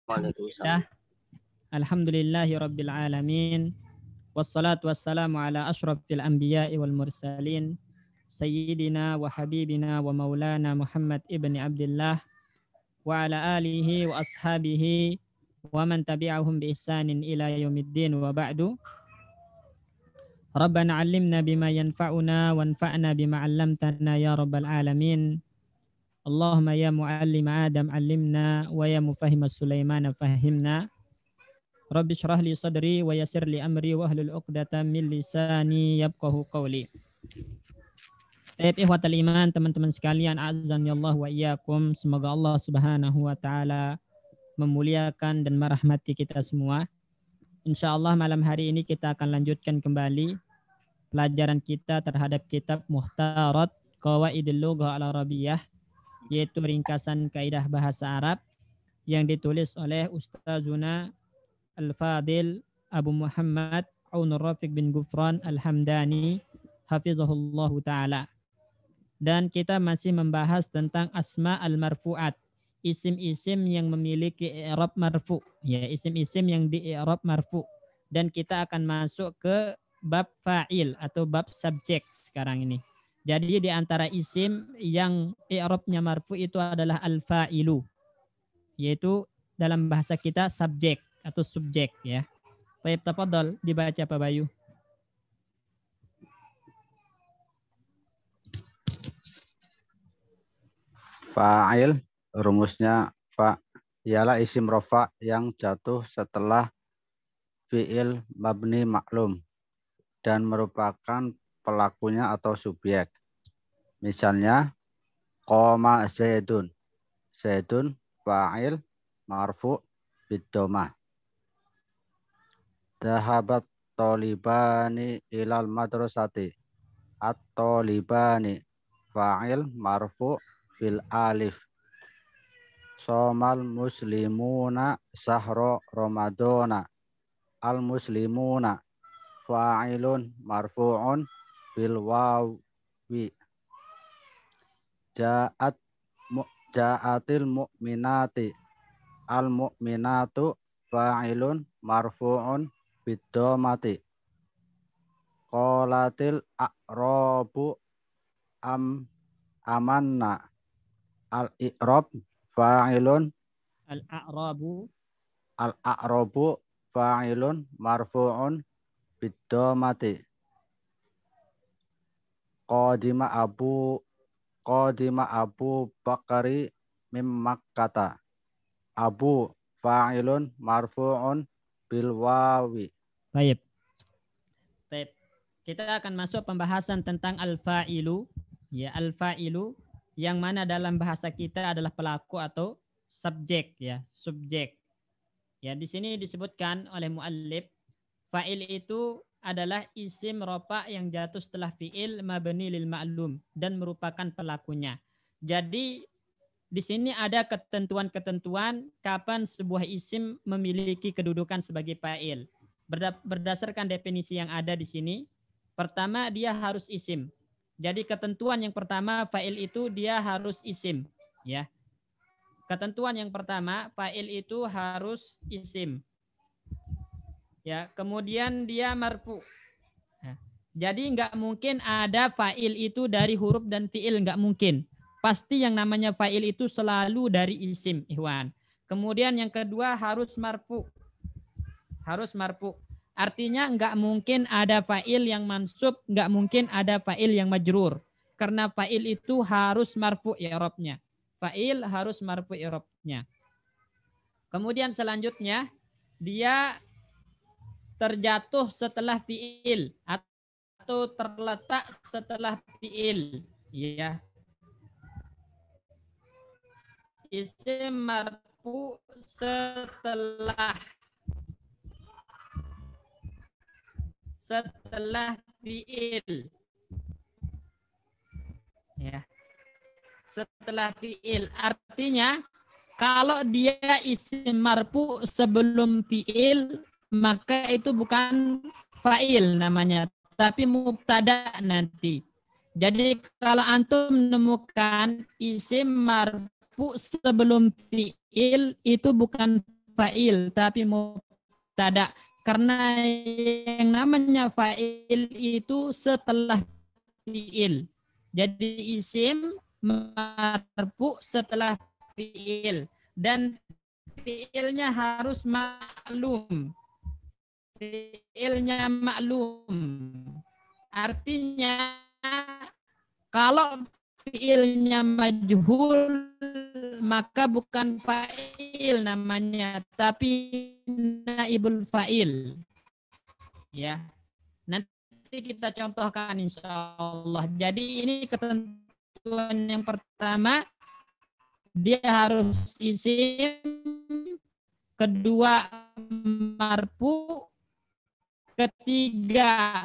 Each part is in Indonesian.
Alhamdulillah, alhamdulillahi rabbil alamin. Wassalatu wassalamu ala ashrafil anbiya'i wal mursalin. Sayyidina wa habibina wa maulana Muhammad ibn Abdullah wa ala alihi wa ashabihi wa man tabi'ahum bi ihsanin ila yaumiddin wa ba'du. Rabbana 'allimna bima yanfa'una wanfa'na bima 'allamtana ya rabbal alamin. Allahumma ya muallim Adam 'allimna wa ya mufahhim Sulaiman fahimna. Rabbi syrah li sadri wa yassir li amri wa hlul 'uqdatam min lisani yafqahu qawli. Baik ikhwatal iman, teman-teman sekalian, azan ya Allah wa iyyakum. Semoga Allah Subhanahu wa taala memuliakan dan merahmati kita semua. Insyaallah malam hari ini kita akan lanjutkan kembali pelajaran kita terhadap kitab Muhtarat Qawaidul Lughah Al-Arabiyyah, yaitu ringkasan kaidah bahasa Arab yang ditulis oleh Ustazuna Al-Fadil Abu Muhammad Aunur Rafiq bin Gufran Al-Hamdani hafizahullahu ta'ala. Dan kita masih membahas tentang asma al-marfu'at, isim-isim yang memiliki i'rab marfu, ya, isim-isim yang di i'rab marfu. Dan kita akan masuk ke bab fa'il atau bab subjek sekarang ini. Jadi di antara isim yang i'rabnya marfu itu adalah al-fa'ilu, yaitu dalam bahasa kita subjek atau subjek, ya. Baik, tafadhal dibaca Pak Bayu. Fa'il, rumusnya fa ialah isim rofa yang jatuh setelah fi'il mabni maklum dan merupakan pelakunya atau subjek. Misalnya qoma zaidun. Zaidun fa'il marfu bid-dhammah. Dhahabat thalibani ilal madrasati. At-thalibani fa'il marfu bil alif. Somal muslimuna sahro ramadana. Al muslimuna fa'ilun marfu'un bil wawi. Ja'atil mu'minati. Al mu'minatu fa'ilun marfu'un bid dhammati. Qalatil a'rabu amanna. Al-i'rab fa'ilun Al-a'rabu fa'ilun marfu'un bid-dhammati. Qadima Abu Bakari mim Makkata. Abu fa'ilun marfu'un bil wawi. Baik. Baik. Kita akan masuk pembahasan tentang al-fa'ilu, ya, al-fa'ilu yang mana dalam bahasa kita adalah pelaku atau subjek, ya, subjek. Ya, di sini disebutkan oleh muallif, fa'il itu adalah isim rofa yang jatuh setelah fi'il mabni lil ma'lum dan merupakan pelakunya. Jadi di sini ada ketentuan-ketentuan kapan sebuah isim memiliki kedudukan sebagai fa'il. Berdasarkan definisi yang ada di sini, pertama dia harus isim. Jadi ketentuan yang pertama, fa'il itu dia harus isim, ya. Ketentuan yang pertama, fa'il itu harus isim. Ya, kemudian dia marfu. Ya. Jadi nggak mungkin ada fa'il itu dari huruf dan fi'il, nggak mungkin. Pasti yang namanya fa'il itu selalu dari isim, ikhwan. Kemudian yang kedua harus marfu. Harus marfu. Artinya nggak mungkin ada fa'il yang mansub, nggak mungkin ada fa'il yang majrur. Karena fa'il itu harus marfu i'rabnya. Fa'il harus marfu i'rabnya. Kemudian selanjutnya, dia terjatuh setelah fi'il atau terletak setelah fi'il. Ya. Isim marfu setelah fi'il, ya, setelah fi'il. Artinya kalau dia isim marfu sebelum fi'il, maka itu bukan fa'il namanya, tapi mubtada nanti. Jadi kalau antum menemukan isim marfu sebelum fi'il, itu bukan fa'il tapi mubtada. Karena yang namanya fa'il itu setelah fi'il. Jadi isim marfu setelah fi'il. Dan fi'ilnya harus maklum. Fi'ilnya maklum. Artinya kalau fi'ilnya majhul maka bukan fa'il namanya, tapi naibul fa'il. Ya. Nanti kita contohkan insya Allah. Jadi ini ketentuan yang pertama, dia harus isim, kedua marfu, ketiga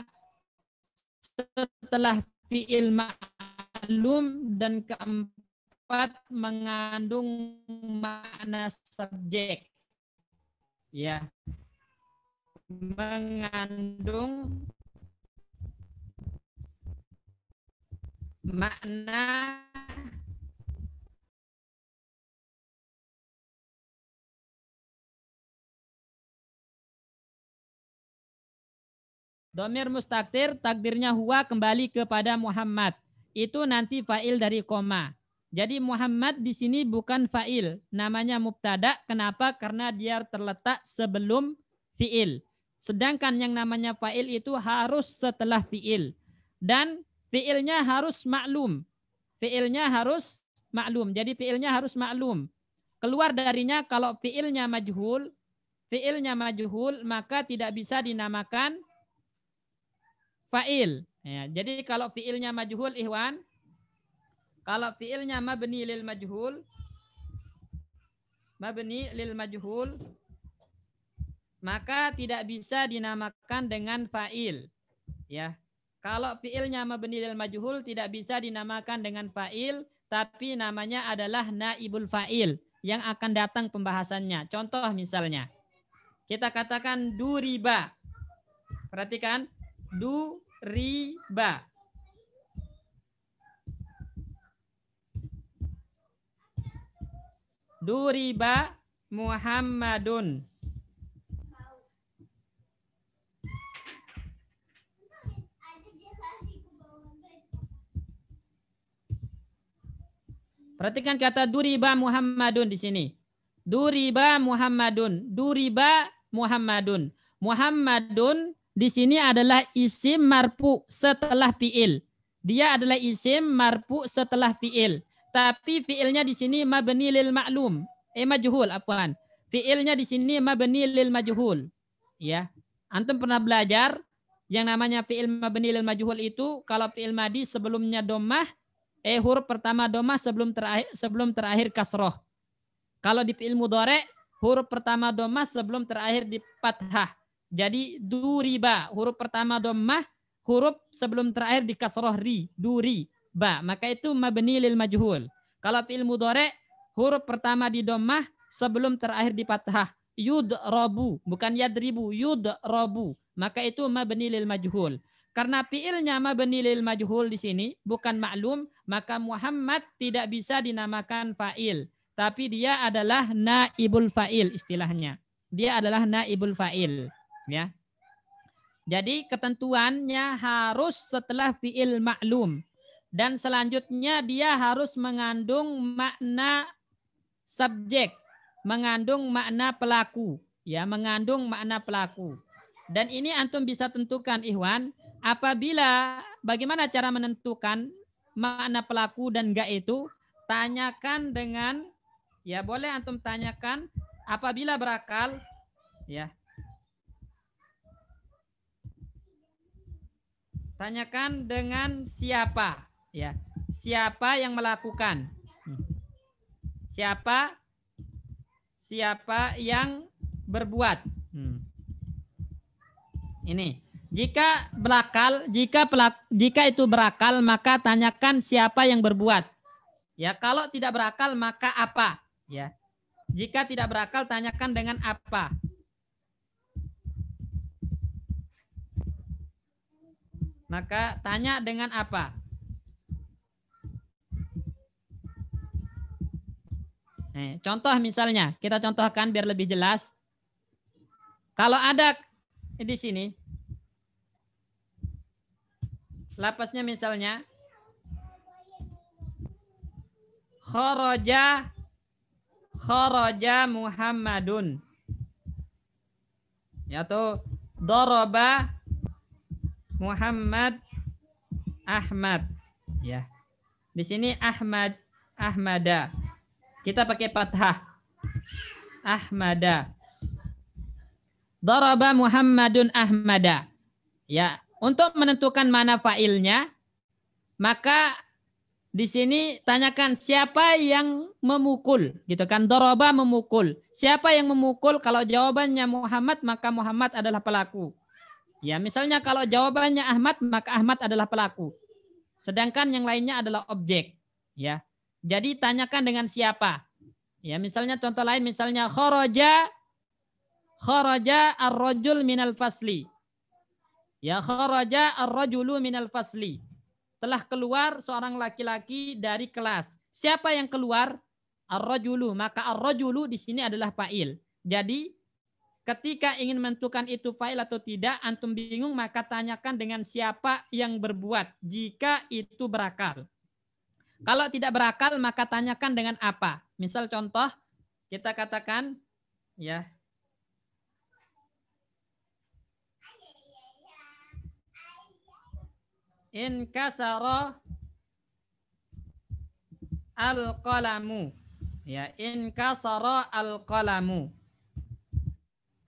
setelah fi'il ma'lum, dan keempat mengandung makna subjek. Ya. Mengandung makna domir mustaktir, takdirnya huwa kembali kepada Muhammad. Itu nanti fa'il dari koma. Jadi Muhammad di sini bukan fa'il, namanya mubtada. Kenapa? Karena dia terletak sebelum fi'il. Sedangkan yang namanya fa'il itu harus setelah fi'il. Dan fi'ilnya harus maklum. Fi'ilnya harus maklum. Jadi fi'ilnya harus maklum. Keluar darinya kalau fi'ilnya majhul, maka tidak bisa dinamakan fa'il. Ya, jadi kalau fi'ilnya majhul, ikhwan, kalau fi'ilnya mabni lil majhul, maka tidak bisa dinamakan dengan fa'il. Ya. Kalau fi'ilnya mabni lil majhul tidak bisa dinamakan dengan fa'il, tapi namanya adalah naibul fa'il yang akan datang pembahasannya. Contoh misalnya, kita katakan duriba. Perhatikan, duriba. Duriba Muhammadun. Perhatikan kata duriba Muhammadun di sini. Duriba Muhammadun. Duriba Muhammadun. Muhammadun di sini adalah isim marfu setelah fi'il. Dia adalah isim marfu setelah fi'il. Tapi fi'ilnya di sini mabni lil ma'lum. Majhul, afwan. Fi'ilnya di sini mabni lil majhul. Ya. Antum pernah belajar yang namanya fi'il mabni lil majhul itu kalau fi'il madi sebelumnya dhammah, huruf pertama dhammah sebelum terakhir kasroh. Kalau di fi'il mudhari huruf pertama dhammah sebelum terakhir di fathah. Jadi duriba, huruf pertama dhammah, huruf sebelum terakhir di kasroh ri, duri, ba. Maka itu mabni lil majhul. Kalau fi'il mudhari huruf pertama di dhammah sebelum terakhir di fathah. Yudrabu, bukan yadribu, yudrabu. Maka itu mabni lil majhul. Karena fi'ilnya mabni lil majhul di sini bukan maklum, maka Muhammad tidak bisa dinamakan fa'il, tapi dia adalah naibul fa'il istilahnya. Dia adalah naibul fa'il, ya. Jadi ketentuannya harus setelah fi'il maklum, dan selanjutnya dia harus mengandung makna subjek, mengandung makna pelaku, ya, mengandung makna pelaku. Dan ini antum bisa tentukan, ikhwan, apabila bagaimana cara menentukan makna pelaku dan enggak itu, tanyakan dengan, ya boleh antum tanyakan apabila berakal, ya. Tanyakan dengan siapa, ya. Siapa yang melakukan? Siapa yang berbuat? Ini. Jika itu berakal, maka tanyakan siapa yang berbuat. Ya, kalau tidak berakal maka apa? Ya. Jika tidak berakal tanyakan dengan apa? Maka tanya dengan apa? Contoh misalnya, kita contohkan biar lebih jelas. Kalau ada di sini, lapasnya misalnya, kharaja Muhammadun. Yaitu daraba Muhammad Ahmad. Ya. Di sini Ahmada. Kita pakai fathah. Ahmada. Daraba Muhammadun Ahmada. Ya, untuk menentukan mana fa'ilnya, maka di sini tanyakan siapa yang memukul, gitu kan? Daraba memukul. Siapa yang memukul? Kalau jawabannya Muhammad, maka Muhammad adalah pelaku. Ya, misalnya kalau jawabannya Ahmad, maka Ahmad adalah pelaku. Sedangkan yang lainnya adalah objek. Ya, jadi tanyakan dengan siapa. Ya, misalnya contoh lain, misalnya kharaja ar-rajul minal fasli. Ya, kharaja ar-rajulu minal fasli. Telah keluar seorang laki-laki dari kelas. Siapa yang keluar? Ar-rajulu. Maka ar-rajulu di sini adalah fa'il. Jadi ketika ingin menentukan itu fa'il atau tidak, antum bingung, maka tanyakan dengan siapa yang berbuat jika itu berakal. Kalau tidak berakal, maka tanyakan dengan apa. Misal contoh, kita katakan, ya, in kasara al-qalamu. Ya, in kasara al-qalamu.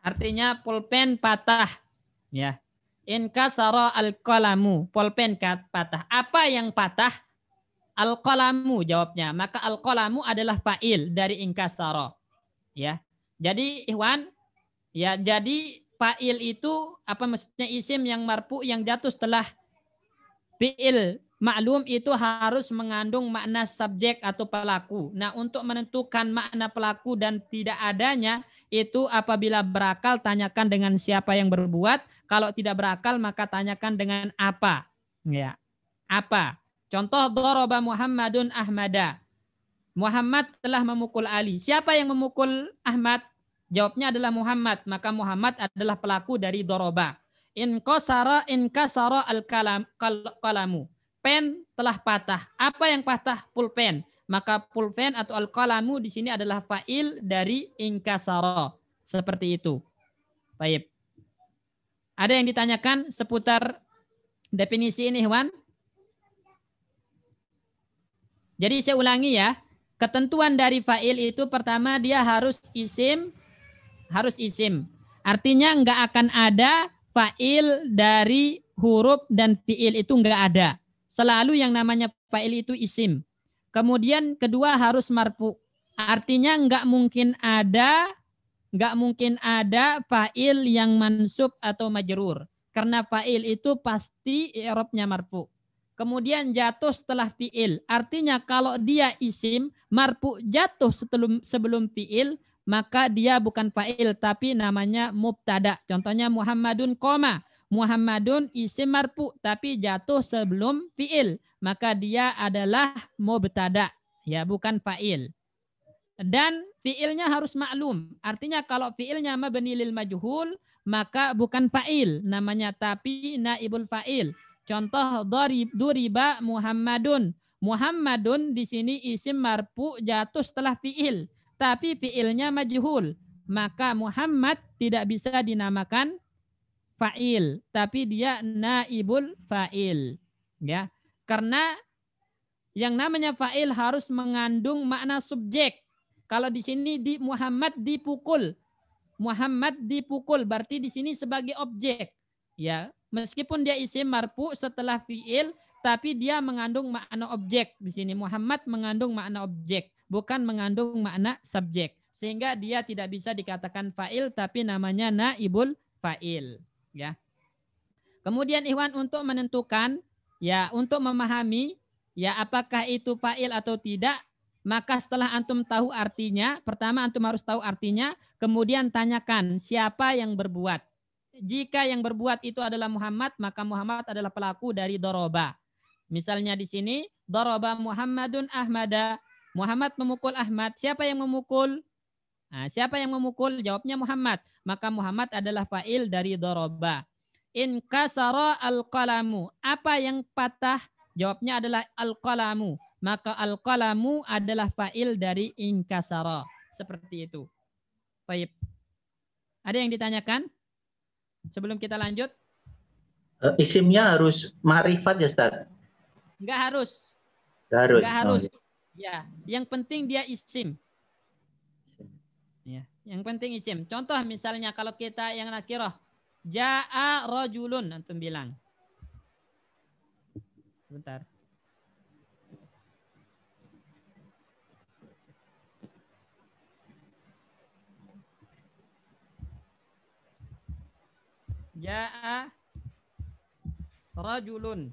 Artinya pulpen patah. Ya. In kasara al-qalamu. Pulpen patah. Apa yang patah? Al-qalamu jawabnya. Maka al-qalamu adalah fa'il dari in kasara. Ya. Jadi ikhwan, ya, jadi fa'il itu apa maksudnya? Isim yang marfu yang jatuh setelah fi'il maklum itu harus mengandung makna subjek atau pelaku. Nah, untuk menentukan makna pelaku dan tidak adanya, itu apabila berakal tanyakan dengan siapa yang berbuat. Kalau tidak berakal maka tanyakan dengan apa. Ya. Apa? Contoh, daraba Muhammadun Ahmada. Muhammad telah memukul Ali. Siapa yang memukul Ahmad? Jawabnya adalah Muhammad. Maka Muhammad adalah pelaku dari daraba. In kasara al-qalamu. Pen telah patah. Apa yang patah? Pulpen. Maka pulpen atau al-qalamu di sini adalah fa'il dari inkasara. Seperti itu. Baik. Ada yang ditanyakan seputar definisi ini, Wan? Jadi saya ulangi ya. Ketentuan dari fa'il itu pertama dia harus isim. Artinya enggak akan ada fa'il dari huruf dan fi'il itu enggak ada. Selalu yang namanya fa'il itu isim. Kemudian kedua harus marfu. Artinya enggak mungkin ada fa'il yang mansub atau majrur. Karena fa'il itu pasti i'rabnya marfu. Kemudian jatuh setelah fi'il. Artinya kalau dia isim, marfu jatuh sebelum fi'il, maka dia bukan fa'il tapi namanya mubtada. Contohnya Muhammadun koma. Muhammadun isim marfu tapi jatuh sebelum fi'il, maka dia adalah mubtada, ya, bukan fa'il. Dan fi'ilnya harus maklum. Artinya kalau fi'ilnya mabni lil majhul, maka bukan fa'il namanya tapi naibul fa'il. Contoh, duriba Muhammadun. Muhammadun di sini isim marfu jatuh setelah fi'il, tapi fi'ilnya majhul. Maka Muhammad tidak bisa dinamakan fa'il, tapi dia naibul fa'il. Ya. Karena yang namanya fa'il harus mengandung makna subjek. Kalau di sini di Muhammad dipukul. Muhammad dipukul berarti di sini sebagai objek. Ya, meskipun dia isim marfu setelah fi'il, tapi dia mengandung makna objek di sini. Muhammad mengandung makna objek, bukan mengandung makna subjek. Sehingga dia tidak bisa dikatakan fa'il tapi namanya naibul fa'il. Ya. Kemudian ikhwan, untuk menentukan, ya, untuk memahami ya apakah itu fa'il atau tidak, maka setelah antum tahu artinya, pertama antum harus tahu artinya, kemudian tanyakan siapa yang berbuat. Jika yang berbuat itu adalah Muhammad, maka Muhammad adalah pelaku dari doroba. Misalnya di sini, doroba Muhammadun Ahmada, Muhammad memukul Ahmad. Siapa yang memukul? Nah, siapa yang memukul? Jawabnya Muhammad. Maka Muhammad adalah fa'il dari doroba. In kasara al-qalamu. Apa yang patah? Jawabnya adalah al-qalamu. Maka al-qalamu adalah fa'il dari inkasara. Seperti itu. Baik. Ada yang ditanyakan? Sebelum kita lanjut. Isimnya harus ma'rifat ya, Ustaz? Enggak harus. Nggak harus. Enggak harus. Oh, Ya, yang penting dia isim. Ya, yang penting isim. Contoh misalnya kalau kita yang nakirah, jaa rajulun, antum bilang. Sebentar. Jaa rajulun.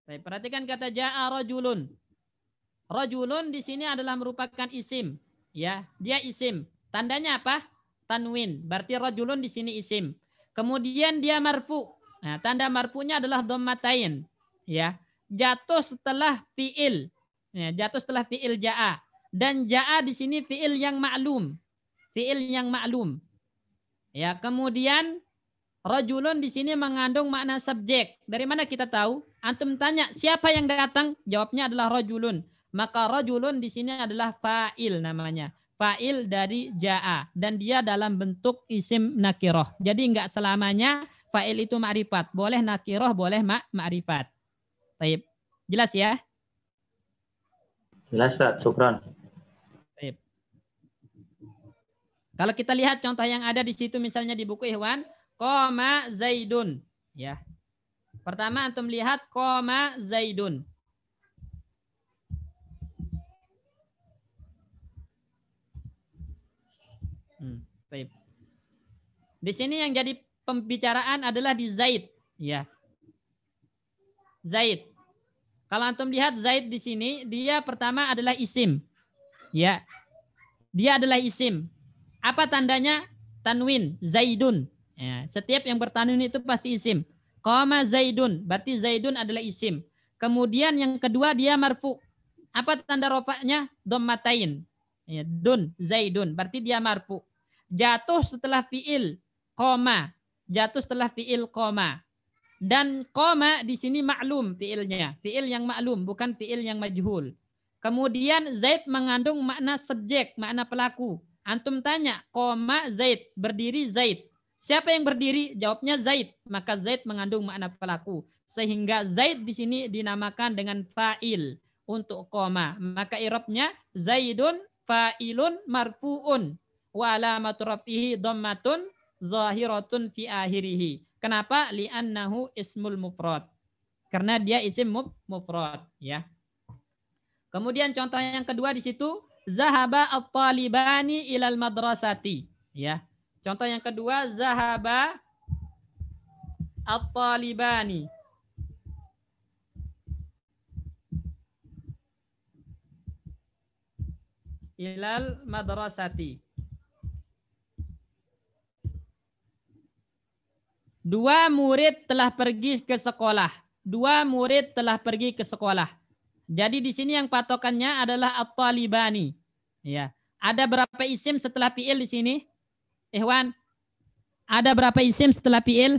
Baik, perhatikan kata jaa rajulun. Rajulun di sini adalah merupakan isim, ya. Dia isim. Tandanya apa? Tanwin. Berarti rajulun di sini isim. Kemudian dia marfu. Nah, tanda marfunya adalah dhammatain, ya. Jatuh setelah fiil. Ya, jatuh setelah fiil jaa. Dan jaa di sini fiil yang maklum. Fiil yang maklum. Ya, kemudian rajulun di sini mengandung makna subjek. Dari mana kita tahu? Antum tanya, siapa yang datang? Jawabnya adalah rajulun. Maka rajulun di sini adalah fa'il namanya. Fa'il dari jaa. Dan dia dalam bentuk isim nakiroh. Jadi enggak selamanya fa'il itu ma'rifat. Boleh nakiroh, boleh ma'rifat. Baik. Jelas ya? jelas, Ustaz. Syukran. Baik. Kalau kita lihat contoh yang ada di situ misalnya di buku Ikhwan, Qoma Zaidun. Ya. Pertama antum lihat Qoma Zaidun. Baik. Di sini yang jadi pembicaraan adalah di Zaid, ya. Zaid. Kalau antum lihat Zaid di sini, dia pertama adalah isim. Ya. Dia adalah isim. Apa tandanya? Tanwin, Zaidun. Ya, setiap yang bertanwin itu pasti isim. Qama Zaidun, berarti Zaidun adalah isim. Kemudian yang kedua dia marfu. Apa tanda rofa'nya? Dhammatain. Ya, dun, Zaidun, berarti dia marfu. Jatuh setelah fiil qama. Jatuh setelah fiil qama. Dan qama di sini maklum fiilnya. Fiil yang maklum, bukan fiil yang majhul. Kemudian Zaid mengandung makna subjek, makna pelaku. Antum tanya, qama Zaid, berdiri Zaid. Siapa yang berdiri? Jawabnya Zaid. Maka Zaid mengandung makna pelaku. Sehingga Zaid di sini dinamakan dengan fa'il untuk qama. Maka i'rabnya Zaidun fa'ilun marfu'un wa alamatu raf'ihi dhammatun zahiratun fi akhirih. Kenapa? Li'annahu ismul mufrad. Karena dia isim mufrad, ya. Kemudian contoh yang kedua di situ, zahaba at-talibani ilal madrasati, ya. Contoh yang kedua, zahaba at-talibani ilal madrasati. Dua murid telah pergi ke sekolah. Dua murid telah pergi ke sekolah. Jadi di sini yang patokannya adalah at-talibani. Ya. Ada berapa isim setelah fiil di sini? Ikhwan, ada berapa isim setelah fiil?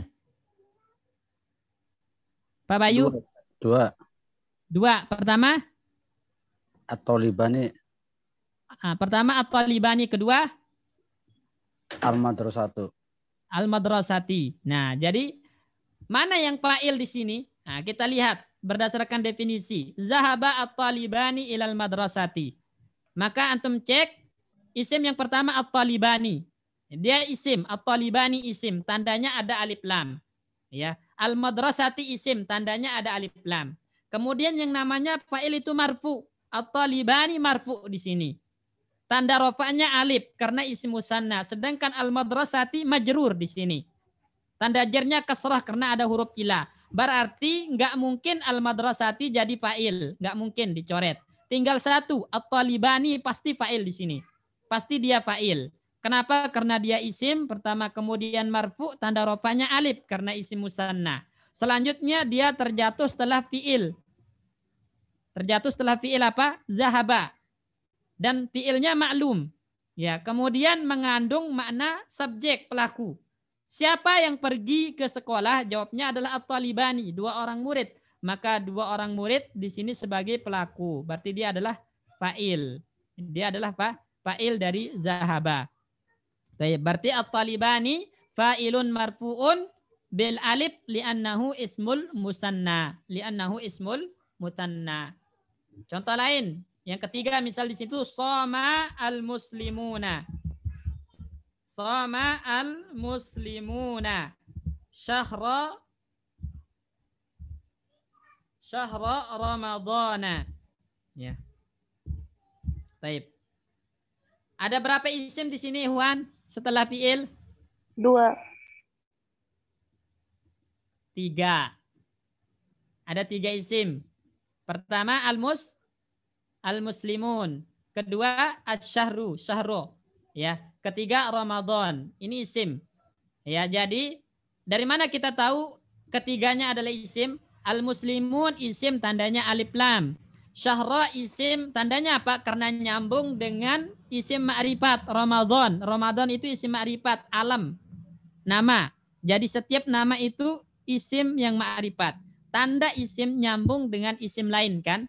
Pak Bayu? Dua. Dua. Pertama? At-talibani. Pertama at-talibani. Kedua? Al-madrasatu. Al-madrasati. Nah, jadi mana yang fa'il di sini? Nah, kita lihat berdasarkan definisi. Zahaba at-talibani ilal madrasati. Maka antum cek isim yang pertama at-talibani. Dia isim, at-talibani isim, tandanya ada alif lam. Ya, al-madrasati isim, tandanya ada alif lam. Kemudian yang namanya fa'il itu marfu. At-talibani marfu di sini. Tanda rofa'nya alif karena isim musanna, sedangkan al-madrasati majrur di sini. Tanda jarnya kasrah karena ada huruf ilah. Berarti nggak mungkin al-madrasati jadi fa'il, nggak mungkin dicoret. Tinggal satu, at-talibani pasti fa'il di sini. Pasti dia fa'il. Kenapa? Karena dia isim pertama, kemudian marfu, tanda rofa'nya alif karena isim musanna. Selanjutnya dia terjatuh setelah fi'il. Terjatuh setelah fiil apa? Zahaba. Dan fiilnya maklum. Ya, kemudian mengandung makna subjek pelaku. Siapa yang pergi ke sekolah? Jawabnya adalah at-talibani, 2 orang murid. Maka 2 orang murid di sini sebagai pelaku. Berarti dia adalah fa'il. Dia adalah fa'il dari zahaba. Berarti at-talibani fa'ilun marfu'un bil alif li'annahu ismul musanna. Li'annahu ismul mutanna. Contoh lain, yang ketiga misal di situ soma al-muslimuna. Soma al-muslimuna syahra ramadhana. Ya. Baik. Ada berapa isim di sini, Ikhwan? Setelah fiil? 2. 3. Ada 3 isim. Pertama al-muslimun. Kedua asy-syahru, syahru. Ya, ketiga Ramadan. Ini isim. Ya, jadi dari mana kita tahu ketiganya adalah isim? Al-muslimun isim tandanya alif lam. Syahra isim tandanya apa? Karena nyambung dengan isim ma'rifat Ramadan. Ramadan itu isim ma'rifat, alam, nama. Jadi setiap nama itu isim yang ma'rifat. Tanda isim nyambung dengan isim lain kan?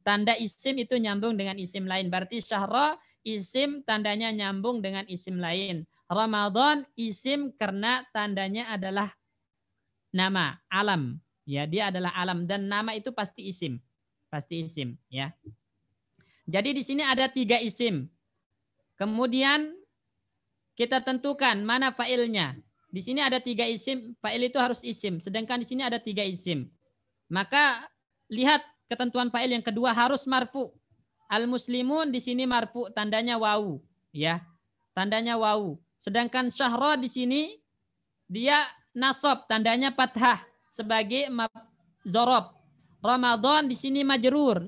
Tanda isim itu nyambung dengan isim lain. Berarti syahra isim tandanya nyambung dengan isim lain. Ramadan isim karena tandanya adalah nama, alam. Ya, dia adalah alam dan nama itu pasti isim. Pasti isim, ya. Jadi di sini ada 3 isim. Kemudian kita tentukan mana fa'ilnya. Di sini ada 3 isim, fa'il itu harus isim. Sedangkan di sini ada 3 isim. Maka lihat ketentuan fa'il yang kedua harus marfu. Al-muslimun di sini marfu, tandanya wawu, ya. Tandanya wawu. Sedangkan syahra di sini dia nasab, tandanya fathah sebagai zorob. Ramadan di sini majrur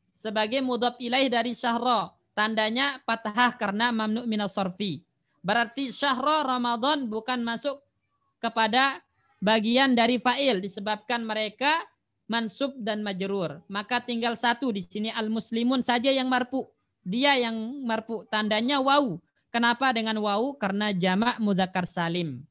sebagai mudhaf ilaih dari syahra, tandanya fathah karena mamnu' minas sarfi. Berarti syahra Ramadan bukan masuk kepada bagian dari fa'il disebabkan mereka mansub dan majrur. Maka tinggal 1 di sini al-muslimun saja yang marfu. Dia yang marfu, tandanya wawu. Kenapa dengan wawu? Karena jamak mudzakkar salim.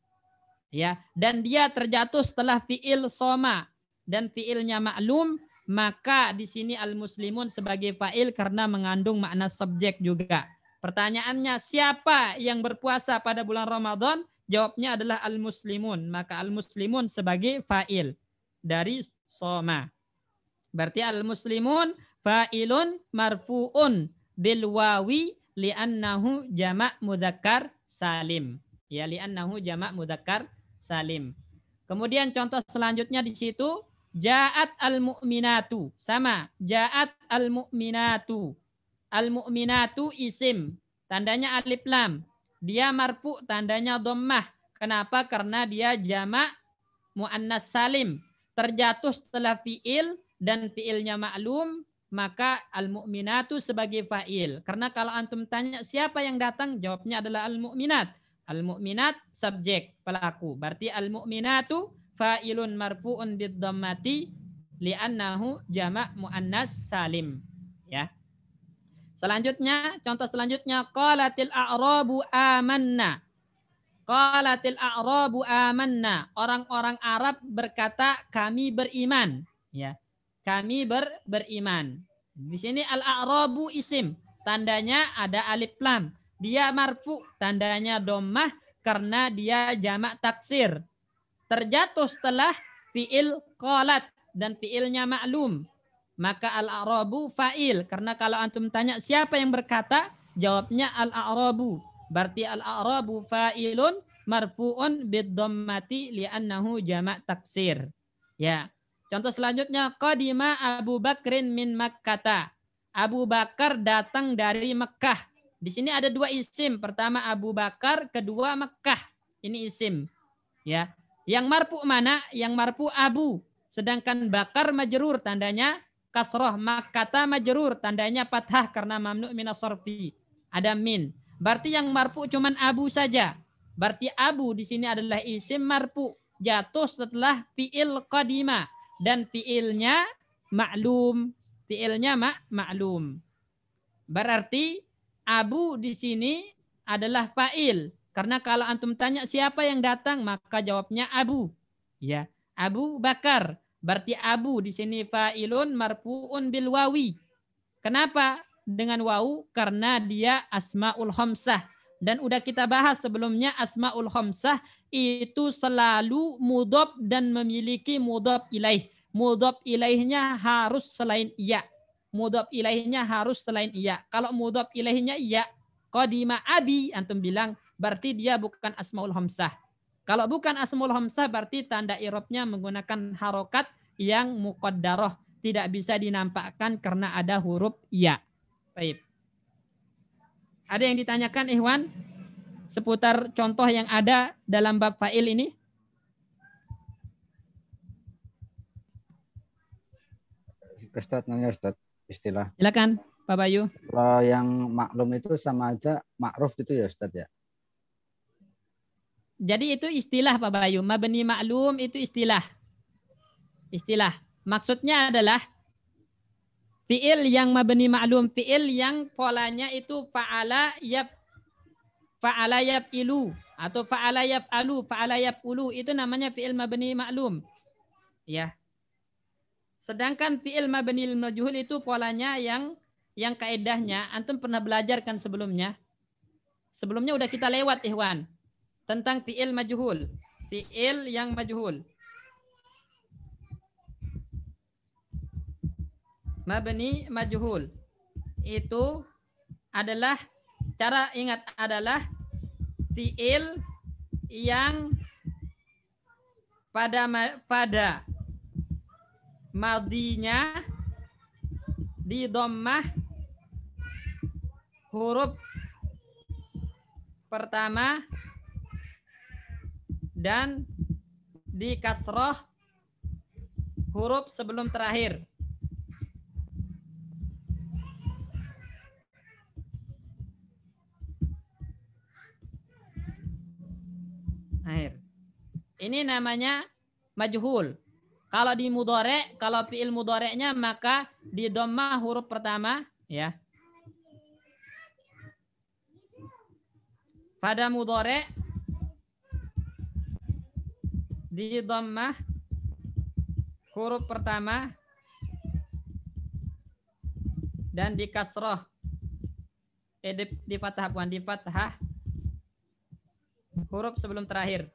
Ya, dan dia terjatuh setelah fiil soma dan fiilnya maklum, maka di sini al-muslimun sebagai fa'il karena mengandung makna subjek juga. Pertanyaannya, siapa yang berpuasa pada bulan Ramadan? Jawabnya adalah al-muslimun. Maka al-muslimun sebagai fa'il dari soma. Berarti al-muslimun fa'ilun marfu'un bil wawi li'annahu jama' mudzakkar salim. Ya, li'annahu jama' mudzakkar salim. Kemudian contoh selanjutnya di situ ja'at al-mu'minatu. Sama, ja'at al-mu'minatu. Al-mu'minatu isim, tandanya alif lam. Dia marfu, tandanya dhammah. Kenapa? Karena dia jama' muannas salim. Terjatuh setelah fiil dan fiilnya maklum, maka al-mu'minatu sebagai fa'il. Karena kalau antum tanya siapa yang datang, jawabnya adalah al-mu'minat. Al-mu'minat subjek, pelaku. Berarti al-mu'minatu fa'ilun marfu'un bid-dhammati li'annahu jama' muannas salim. Ya. Selanjutnya, contoh selanjutnya qalatil a'rabu amanna. Qalatil a'rabu amanna. Orang-orang Arab berkata kami beriman, ya. Kami beriman. Di sini al-a'rabu isim, tandanya ada alif lam. Dia marfu, tandanya dhammah karena dia jamak taksir. Terjatuh setelah fiil qalat dan fiilnya maklum. Maka al-a'rabu fa'il. Karena kalau antum tanya siapa yang berkata, jawabnya al-a'rabu. Berarti al-a'rabu fa'ilun marfu'un bid-dhammati li'annahu jamak taksir. Ya. Contoh selanjutnya, qadima Abu Bakrin min Makkata. Abu Bakar datang dari Mekah. Di sini ada 2 isim. Pertama Abu Bakar, kedua Mekah. Ini isim. Ya. Yang marfu mana? Yang marfu Abu. Sedangkan Bakar majrur, tandanya kasroh. Makkata majrur, tandanya fathah karena mamnu' minas sarfi. Ada min. Berarti yang marfu cuman Abu saja. Berarti Abu di sini adalah isim marfu. Jatuh setelah fiil qadima. Dan fiilnya maklum. fiilnya ma'lum. Berarti Abu di sini adalah fa'il. Karena kalau antum tanya siapa yang datang, maka jawabnya Abu. Ya, Abu Bakar. Berarti Abu di sini fa'ilun marfu'un bil wawi. Kenapa dengan wawu? Karena dia asmaul khamsah. Dan udah kita bahas sebelumnya, asmaul khamsah itu selalu mudhof dan memiliki mudhof ilaih. Mudhof ilaihnya harus selain iya. Mudhof ilaihnya harus selain iya. Kalau mudhof ilaihnya iya, qadima abi, antum bilang, berarti dia bukan asmaul khamsah. Kalau bukan asmaul khamsah, berarti tanda i'rabnya menggunakan harokat yang muqaddarah. Tidak bisa dinampakkan karena ada huruf iya. Baik. Ada yang ditanyakan, Ikhwan? Seputar contoh yang ada dalam bab fa'il ini? Ustaz nanya Ustaz, istilah. Silakan, Pak Bayu. Kalau yang maklum itu sama aja ma'ruf gitu ya Ustaz ya? Jadi itu istilah Pak Bayu. Mabni maklum itu istilah. Istilah. Maksudnya adalah fi'il yang mabni maklum, fi'il yang polanya itu fa'ala yaf'ilu atau fa'ala yaf'ulu, itu namanya fi'il mabni maklum. Ya. Sedangkan fi'il mabni majhul itu polanya yang kaedahnya antum pernah belajar kan sebelumnya. Sebelumnya udah kita lewat, Ikhwan, tentang fi'il majhul. Fi'il yang majhul. Mabni majhul itu adalah, cara ingat adalah fi'il yang pada madinya di dhammah huruf pertama dan di kasroh huruf sebelum terakhir. Ini namanya majhul. Kalau di mudhari', kalau fi'il mudhari'nya maka di dhammah huruf pertama, ya. Pada mudhari' di dhammah huruf pertama dan di kasroh di fathah, bukan di fathah huruf sebelum terakhir.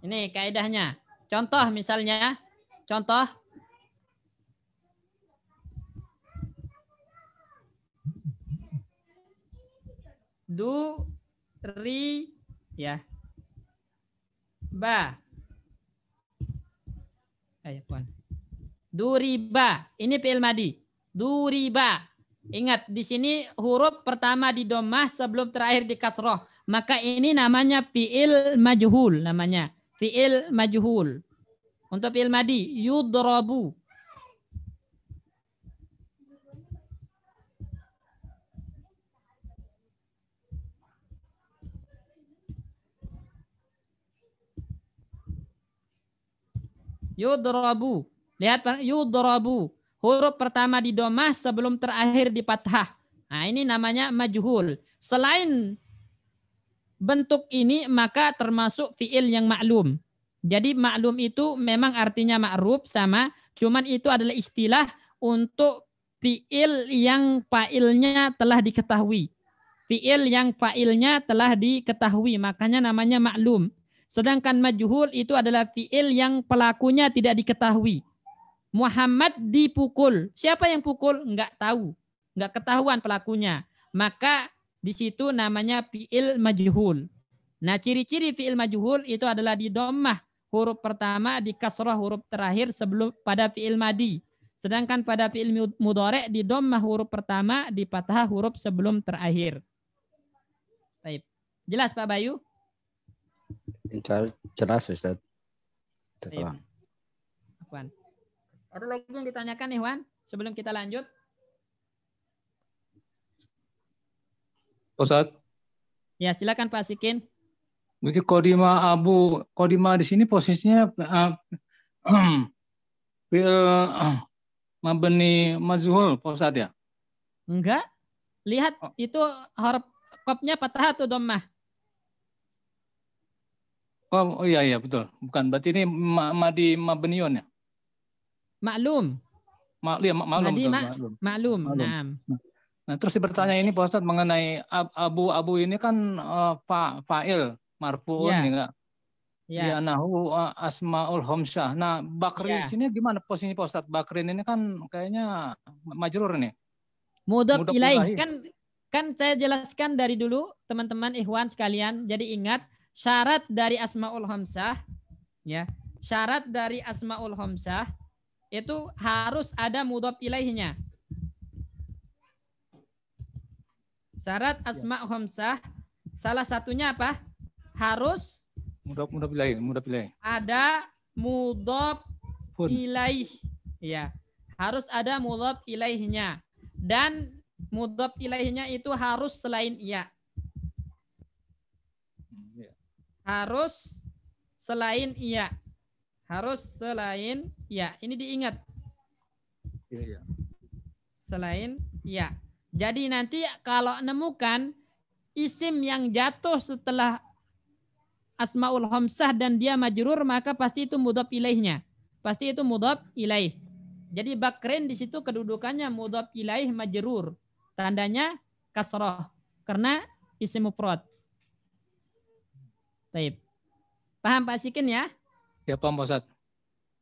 Ini kaidahnya. Contoh misalnya, contoh ya. Ba. Duriba. Ini fi'il madi. Duriba. Ingat, di sini huruf pertama di dhammah sebelum terakhir di kasroh. Maka ini namanya fi'il majhul namanya. Fi'il majhul. Untuk fi'il madi, yudrabu. Yudrabu. Lihat Pak, yudrabu. Huruf pertama di dhammah sebelum terakhir di fathah. Nah, ini namanya majhul. Selain bentuk ini maka termasuk fi'il yang maklum. Jadi maklum itu memang artinya ma'ruf sama, cuman itu adalah istilah untuk fi'il yang fa'ilnya telah diketahui. Fi'il yang fa'ilnya telah diketahui, makanya namanya maklum. Sedangkan majhul itu adalah fi'il yang pelakunya tidak diketahui. Muhammad dipukul. Siapa yang pukul? Enggak tahu. Enggak ketahuan pelakunya. Maka di situ namanya fi'il majhul. Nah, ciri-ciri fi'il majhul itu adalah di dhammah huruf pertama, di kasrah huruf terakhir sebelum pada fi'il madi. Sedangkan pada fi'il mudhari' di dhammah huruf pertama, di fathah huruf sebelum terakhir. Baik. Jelas Pak Bayu? Jelas Ustaz. Ada lagi yang ditanyakan, Ikhwan, sebelum kita lanjut? Ustaz. Ya, silakan Pak Sikin. Berarti kodima di sini posisinya fi'il mabni mazhul Pak Ustadz ya? Enggak. Lihat Oh. itu huruf kopnya patah atau dhammah? Oh iya betul. Bukan, berarti ini madi mabniun ya? Maklum. Maklum Madi betul, maklum. maklum. Naam. Nah, terus bertanya ini Pak Ustadz mengenai abu ini kan fa'il marfu'un Ya. ya enggak? Ya. Li'annahu asmaul homsyah. Nah, Bakri Ya. di sini gimana posisi Pak Ustadz? Bakrin ini kan kayaknya majrur nih. Mudhaf Mudhaf ilaih. ilaih. Kan saya jelaskan dari dulu teman-teman ikhwan sekalian. Jadi ingat syarat dari asmaul hamsah ya. Syarat dari asmaul hamsah itu harus ada mudhaf ilaihnya. Syarat asma hamsah salah satunya apa? Harus Mudhaf ilaih. ada mudhaf ilaih. Ya. Harus ada mudhaf ilaihnya. Dan mudhaf ilaihnya itu harus selain iya. Harus selain iya. Harus selain iya. Ini diingat. Iya. Selain iya. Jadi nanti kalau nemukan isim yang jatuh setelah asmaul hamsah dan dia majrur, maka pasti itu mudhaf ilaihnya. Pasti itu mudhaf ilaih. Jadi Bakrin di situ kedudukannya mudhaf ilaih majrur. Tandanya kasroh karena isim mufrad. Taib. Paham Pak Sikin ya? Ya paham Pak Ustadz.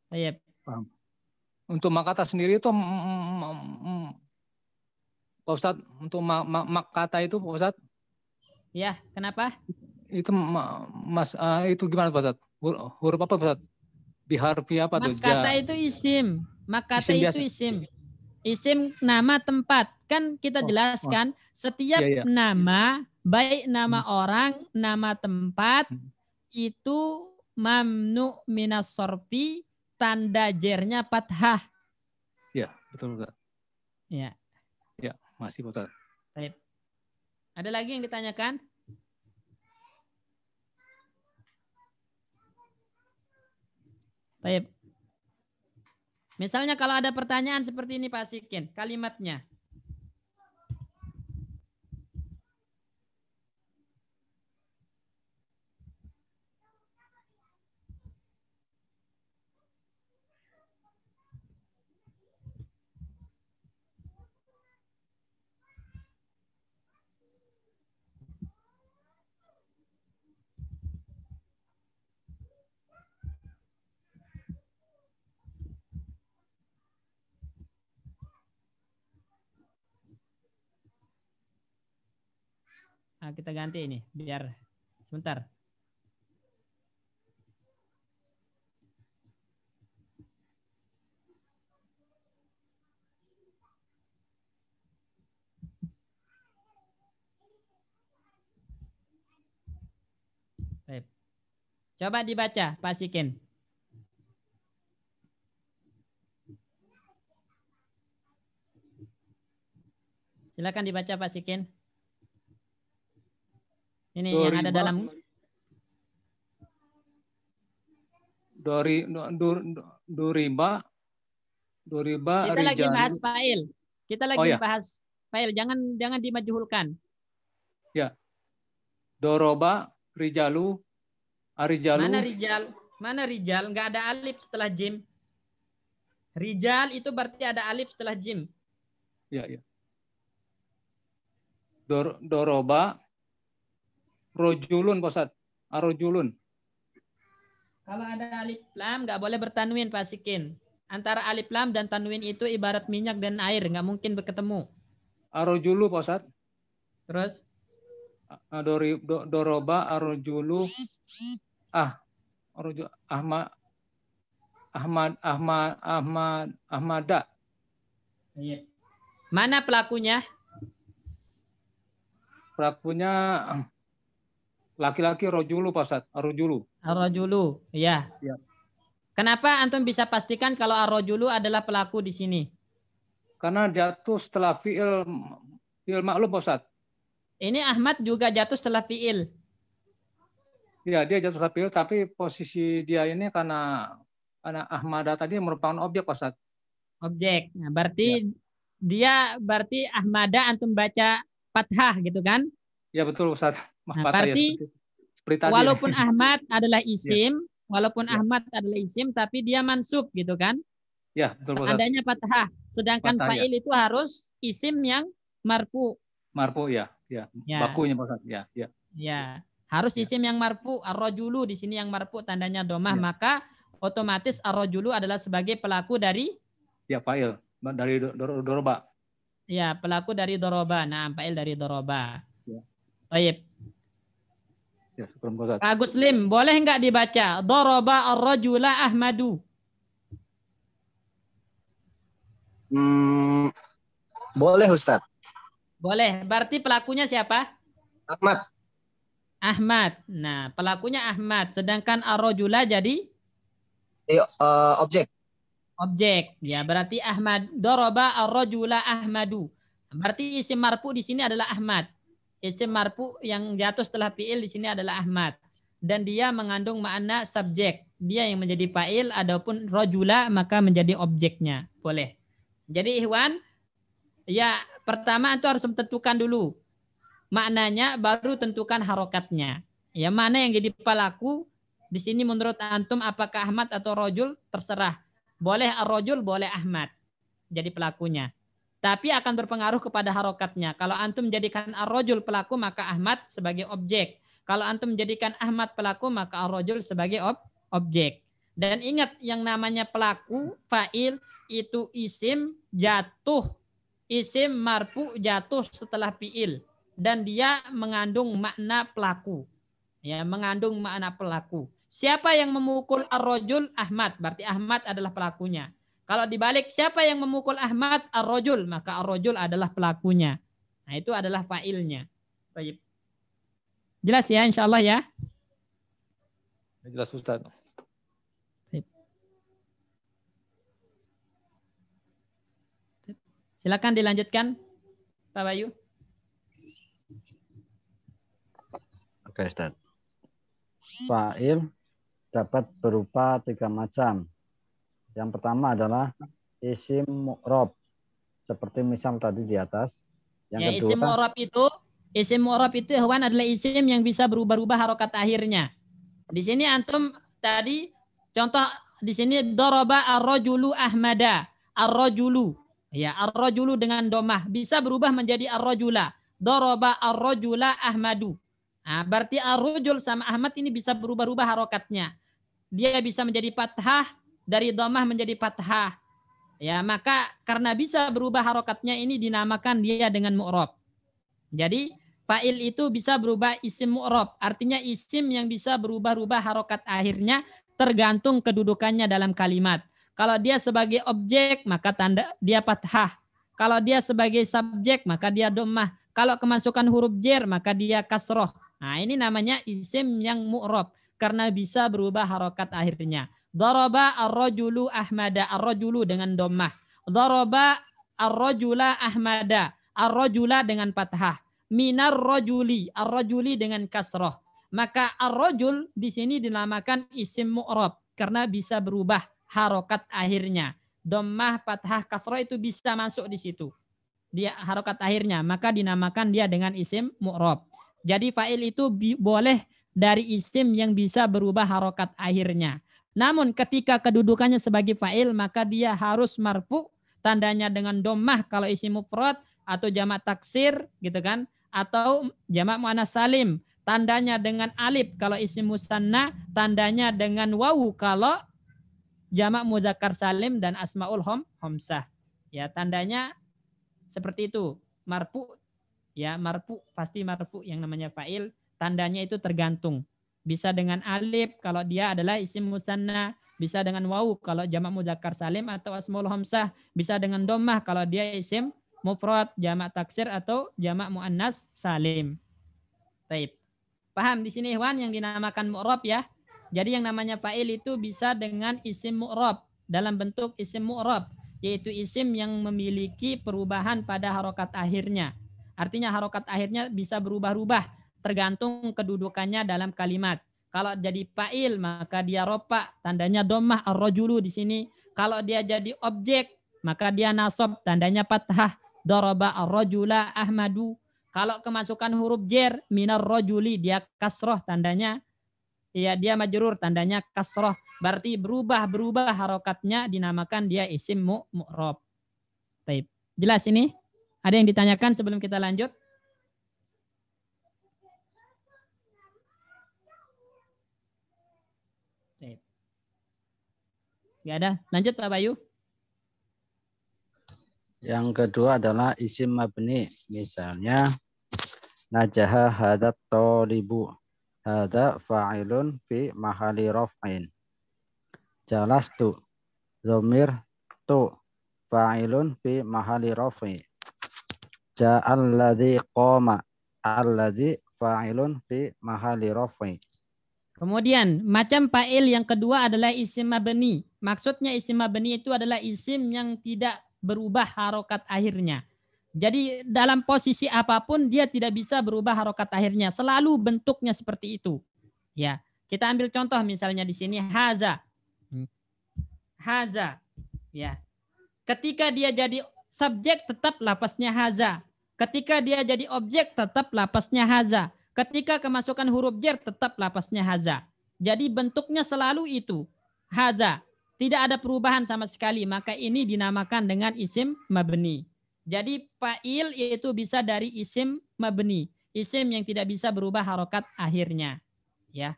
Taib. Paham. Untuk makata sendiri itu Pak Ustadz, untuk makata itu Pak Ustadz? Ya, kenapa? Itu itu gimana Pak Ustadz? Huruf apa Pak Ustadz? Biharfi apa tuh? Makata itu isim. Makata Isim itu biasa. isim. Isim nama tempat. Kan kita jelaskan setiap nama, baik nama orang, nama tempat, itu mamnu minas sorfi, tanda jernya fathah. Ya, betul Ustadz. Ya. Ya, masih Pak Ustadz. Baik. Ada lagi yang ditanyakan? Baik. Misalnya kalau ada pertanyaan seperti ini Pak Sikin, kalimatnya. Nah, kita ganti ini biar sebentar. Baik. Coba dibaca Pak Sikin. Silakan dibaca Pak Sikin. Ini yang ada dalam Duriba kita lagi rijalu. bahas fa'il. Kita lagi bahas fa'il, jangan dimajhulkan. Ya. Doroba rijalu arijalu. Mana rijal? Mana rijal? Enggak ada alif setelah jim. Rijal itu berarti ada alif setelah jim. Ya. Doroba rojulun Pak Ustadz. Arojulun. Kalau ada alif lam nggak boleh bertanwin Pak Sikin. Antara alif lam dan tanwin itu ibarat minyak dan air, nggak mungkin berketemu. Arojulu Pak Ustadz. Terus? Doroba arojulu Ahmada. Mana pelakunya? Pelakunya laki-laki rojulu Pak Ustadz. Arojulu. Ya. Kenapa antum bisa pastikan kalau arrojulu adalah pelaku di sini? Karena jatuh setelah fi'il maklum Pak Ustadz. Ini Ahmad juga jatuh setelah fi'il. Ya, dia jatuh fi'il tapi posisi dia ini karena Ahmada tadi merupakan objek, Pak Ustadz. Objek. Nah, Ya. berarti Ahmada antum baca fathah gitu kan? Ya betul Ustadz. Nah, Ya berarti seperti tadi. walaupun Ahmad adalah Ya. isim, walaupun Ya. Ahmad adalah isim, tapi dia mansub gitu kan? Ya, betul Ustadz. Tandanya fathah. Sedangkan Fathah, fa'il itu harus isim yang marfu. Marfu ya. Ya. Bakunya Pak Ustadz. Ya. Ya, harus isim yang marfu. Ar-rajulu di sini yang marfu tandanya domah, maka otomatis ar-rajulu adalah sebagai pelaku dari fa'il dari doroba. Ya, pelaku dari doroba. Nah, fa'il dari doroba. Ya. Baik. Ya, syukur Ustadz. Pak Guslim, boleh nggak dibaca doroba ar-rajula Ahmadu? Boleh Ustadz. Boleh. Berarti pelakunya siapa? Ahmad. Ahmad. Nah, pelakunya Ahmad. Sedangkan ar-rajula jadi Objek. Objek. Ya, berarti Ahmad. Doroba ar-rajula Ahmadu. Berarti isim marfu di sini adalah Ahmad. Isim marfu yang jatuh setelah fi'il di sini adalah Ahmad. Dan dia mengandung makna subjek. Dia yang menjadi fa'il, adapun rajula maka menjadi objeknya. Boleh. Jadi Ikhwan, ya pertama itu harus menentukan dulu maknanya, baru tentukan harokatnya. Ya, mana yang jadi pelaku di sini menurut antum, apakah Ahmad atau rajul, terserah. Boleh ar-rajul, boleh Ahmad jadi pelakunya. Tapi akan berpengaruh kepada harokatnya. Kalau antum jadikan ar-rajul pelaku, maka Ahmad sebagai objek. Kalau antum jadikan Ahmad pelaku, maka ar-rajul sebagai objek. Dan ingat, yang namanya pelaku, fa'il, itu isim jatuh. Isim marfu jatuh setelah fi'il. Dan dia mengandung makna pelaku. Ya, mengandung makna pelaku. Siapa yang memukul ar-rajul? Ahmad. Berarti Ahmad adalah pelakunya. Kalau dibalik, siapa yang memukul Ahmad? Ar-rajul. Maka ar-rajul adalah pelakunya. Nah, itu adalah fa'ilnya. Baik. Jelas ya, insya Allah ya? Jelas Ustaz. Silakan dilanjutkan, Pak Bayu. Oke, Ustaz. Fa'il dapat berupa 3 macam. Yang pertama adalah isim mu'rob, seperti misal tadi di atas. Yang kedua, isim mu'rob itu hewan adalah isim yang bisa berubah-ubah harokat akhirnya. Di sini antum tadi contoh di sini doroba ar-rajulu Ahmada, ar-rajulu. Ya, ar-rajulu dengan domah bisa berubah menjadi ar-rajula. Doroba ar-rajula Ahmadu. Nah, berarti ar-rajul sama Ahmad ini bisa berubah-ubah harokatnya. Dia bisa menjadi fathah, dari domah menjadi fathah. Ya, maka karena bisa berubah harokatnya ini dinamakan dia dengan mu'rob. Jadi fa'il itu bisa berubah isim mu'rob. Artinya isim yang bisa berubah-ubah harokat akhirnya tergantung kedudukannya dalam kalimat. Kalau dia sebagai objek maka tanda dia fathah. Kalau dia sebagai subjek maka dia domah. Kalau kemasukan huruf jer maka dia kasroh. Nah, ini namanya isim yang mu'rob karena bisa berubah harokat akhirnya. Daraba ar-rajulu Ahmada, ar-rajulu dengan dhammah. Daraba ar-rajula Ahmada, ar-rajula dengan fathah. Minar rajuli, ar-rajuli dengan kasroh. Maka ar-rajul di sini dinamakan isim mu'rob karena bisa berubah harokat akhirnya. Dhammah, fathah, kasroh itu bisa masuk di situ. Dia harokat akhirnya, maka dinamakan dia dengan isim mu'rob. Jadi fa'il itu boleh dari isim yang bisa berubah harokat akhirnya. Namun ketika kedudukannya sebagai fa'il maka dia harus marfu, tandanya dengan dhammah kalau isim mufrad atau jamak taksir gitu kan, atau jamak muannats salim tandanya dengan alif kalau isim musanna, tandanya dengan wawu kalau jamak mudzakkar salim dan asmaul homsah. Ya, tandanya seperti itu. Marfu, ya marfu pasti marfu yang namanya fa'il, tandanya itu tergantung. Bisa dengan alif kalau dia adalah isim musanna, bisa dengan wawu kalau jamak mudzakkar salim atau asmaul hamsah, bisa dengan dhammah kalau dia isim mufrad, jamak taksir atau jamak muannas salim. Baik. Paham di sini Ikhwan yang dinamakan mu'rab ya? Jadi yang namanya fa'il itu bisa dengan isim mu'rab dalam bentuk isim mu'rab, yaitu isim yang memiliki perubahan pada harokat akhirnya. Artinya harokat akhirnya bisa berubah-ubah tergantung kedudukannya dalam kalimat. Kalau jadi fa'il maka dia rofa, tandanya dhammah ar-rajulu di sini. Kalau dia jadi objek maka dia nasab, tandanya fathah, daraba ar-rajula Ahmadu. Kalau kemasukan huruf jer minar rajuli dia kasroh, tandanya ya dia majrur, tandanya kasroh. Berarti berubah harokatnya, dinamakan dia isim mu'rab. Baik. Jelas ini? Ada yang ditanyakan sebelum kita lanjut? Baik. Nggak ada? Lanjut Pak Bayu. Yang kedua adalah isim mabni. Misalnya najaha hadat tolibu. Hada fa'ilun fi mahali raf'in. Jalastu. Zomir tu. Fa'ilun fi mahali raf'i. Ja'alladzi qoma. Alladzi fa'ilun fi mahali raf'i. Kemudian macam fa'il yang kedua adalah isim mabni. Maksudnya isim mabni itu adalah isim yang tidak berubah harokat akhirnya. Jadi dalam posisi apapun dia tidak bisa berubah harokat akhirnya. Selalu bentuknya seperti itu. Ya, kita ambil contoh misalnya di sini haza. Haza. Ya. Ketika dia jadi subjek tetap lapasnya haza. Ketika dia jadi objek tetap lapasnya haza. Ketika kemasukan huruf jer tetap lapasnya haza. Jadi bentuknya selalu itu. Haza. Tidak ada perubahan sama sekali. Maka ini dinamakan dengan isim mabni. Jadi fa'il itu bisa dari isim mabni. Isim yang tidak bisa berubah harokat akhirnya. Ya.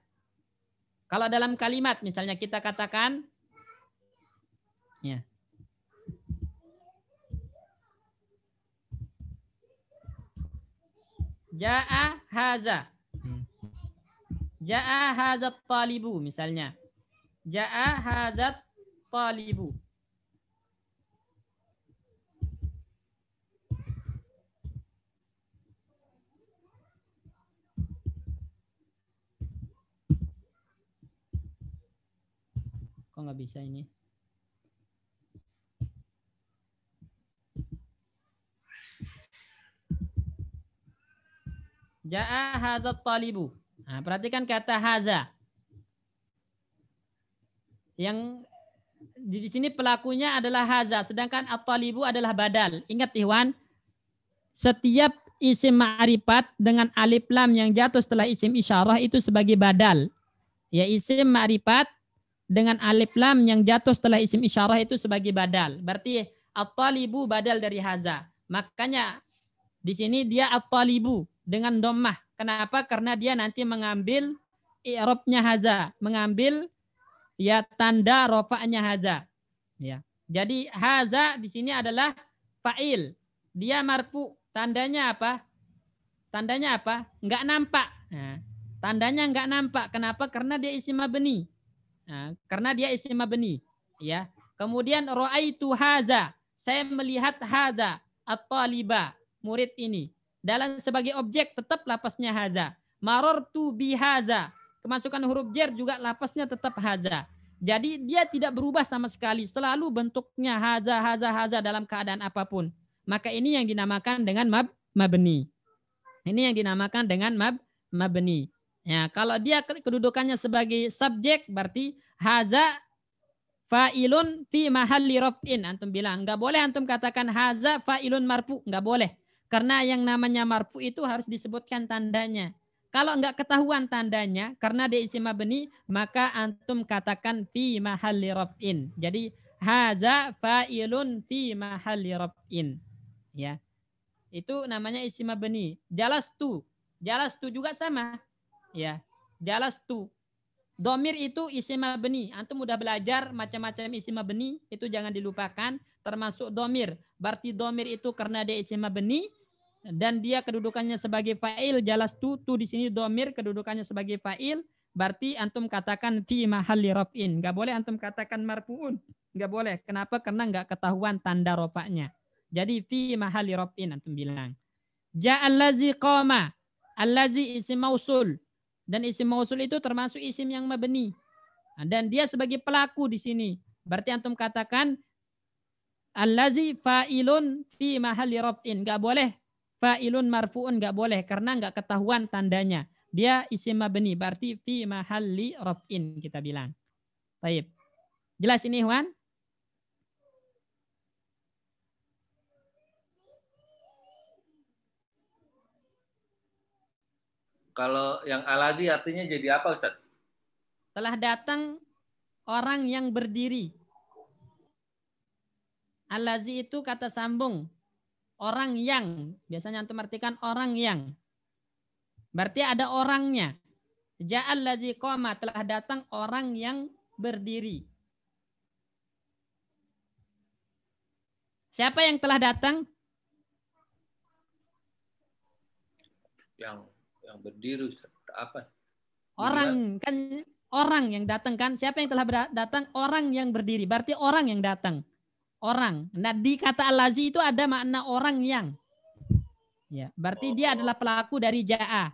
Kalau dalam kalimat misalnya kita katakan. Ya. Ja'a haza. Ja'a hazat talibu misalnya. Ja'a hazat talibu. Kok nggak bisa ini? Ja'a hazat talibu. Nah, perhatikan kata haza. Yang di sini pelakunya adalah haza, sedangkan at-talibu adalah badal. Ingat Ikhwan, setiap isim ma'rifat dengan alif lam yang jatuh setelah isim isyarah itu sebagai badal. Ya, isim ma'rifat dengan alif lam yang jatuh setelah isim isyarah itu sebagai badal. Berarti at-talibu badal dari haza. Makanya di sini dia at-talibu dengan dhammah. Kenapa? Karena dia nanti mengambil i'rabnya haza, mengambil ya tanda rafa'nya haza. Ya. Jadi haza di sini adalah fa'il. Dia marfu. Tandanya apa? Tandanya apa? Enggak nampak. Nah, tandanya enggak nampak. Kenapa? Karena dia isim mabni. Nah, karena dia isim mabni, ya. Kemudian ra'aitu haza, saya melihat haza at-taliba, murid ini. Dalam sebagai objek tetap lapasnya haza. Marartu bi haza, kemasukan huruf jer juga lapasnya tetap haza. Jadi dia tidak berubah sama sekali, selalu bentuknya haza dalam keadaan apapun. Maka ini yang dinamakan dengan mabni. Ini yang dinamakan dengan mabni. Ya, kalau dia kedudukannya sebagai subjek berarti haza fa'ilun fi mahalli raf'in. Antum bilang, enggak boleh antum katakan haza fa'ilun marfu, enggak boleh. Karena yang namanya marfu itu harus disebutkan tandanya. Kalau enggak ketahuan tandanya karena dia isim mabni, maka antum katakan fi mahalli raf'in. Jadi haza fa'ilun fi mahalli raf'in. Ya. Itu namanya isim mabni. Jalastu juga sama. Ya, jalastu. Domir itu isim mabni. Antum udah belajar macam-macam isim mabni, itu jangan dilupakan, termasuk domir. Berarti domir itu karena dia isim mabni dan dia kedudukannya sebagai fa'il, jalastu, tu di sini domir kedudukannya sebagai fa'il, berarti antum katakan fi mahalli raf'in. Enggak boleh antum katakan marfu'un. Enggak boleh. Kenapa? Karena enggak ketahuan tanda rafa'nya. Jadi fi mahalli raf'in antum bilang. Ja'allazi qama. Allazi isim mausul. Dan isim mausul itu termasuk isim yang mabni. Dan dia sebagai pelaku di sini. Berarti antum katakan allazi fa'ilun fi mahalli raf'in. Enggak boleh fa'ilun marfu'un, enggak boleh karena enggak ketahuan tandanya. Dia isim mabni, berarti fi mahalli raf'in kita bilang. Baik. Jelas ini, Ikhwan? Kalau yang aladi artinya jadi apa, Ustaz? Telah datang orang yang berdiri. Allazi itu kata sambung. Orang yang. Biasanya antum artikan orang yang. Berarti ada orangnya. Ja'al ladzi qama, telah datang orang yang berdiri. Siapa yang telah datang? Yang berdiri, Ustaz. Apa? Orang kan, orang yang datang kan. Siapa yang telah datang? Orang yang berdiri. Berarti orang yang datang. Orang. Nah, di kata allazi itu ada makna orang yang. Ya, berarti dia adalah pelaku dari ja'a.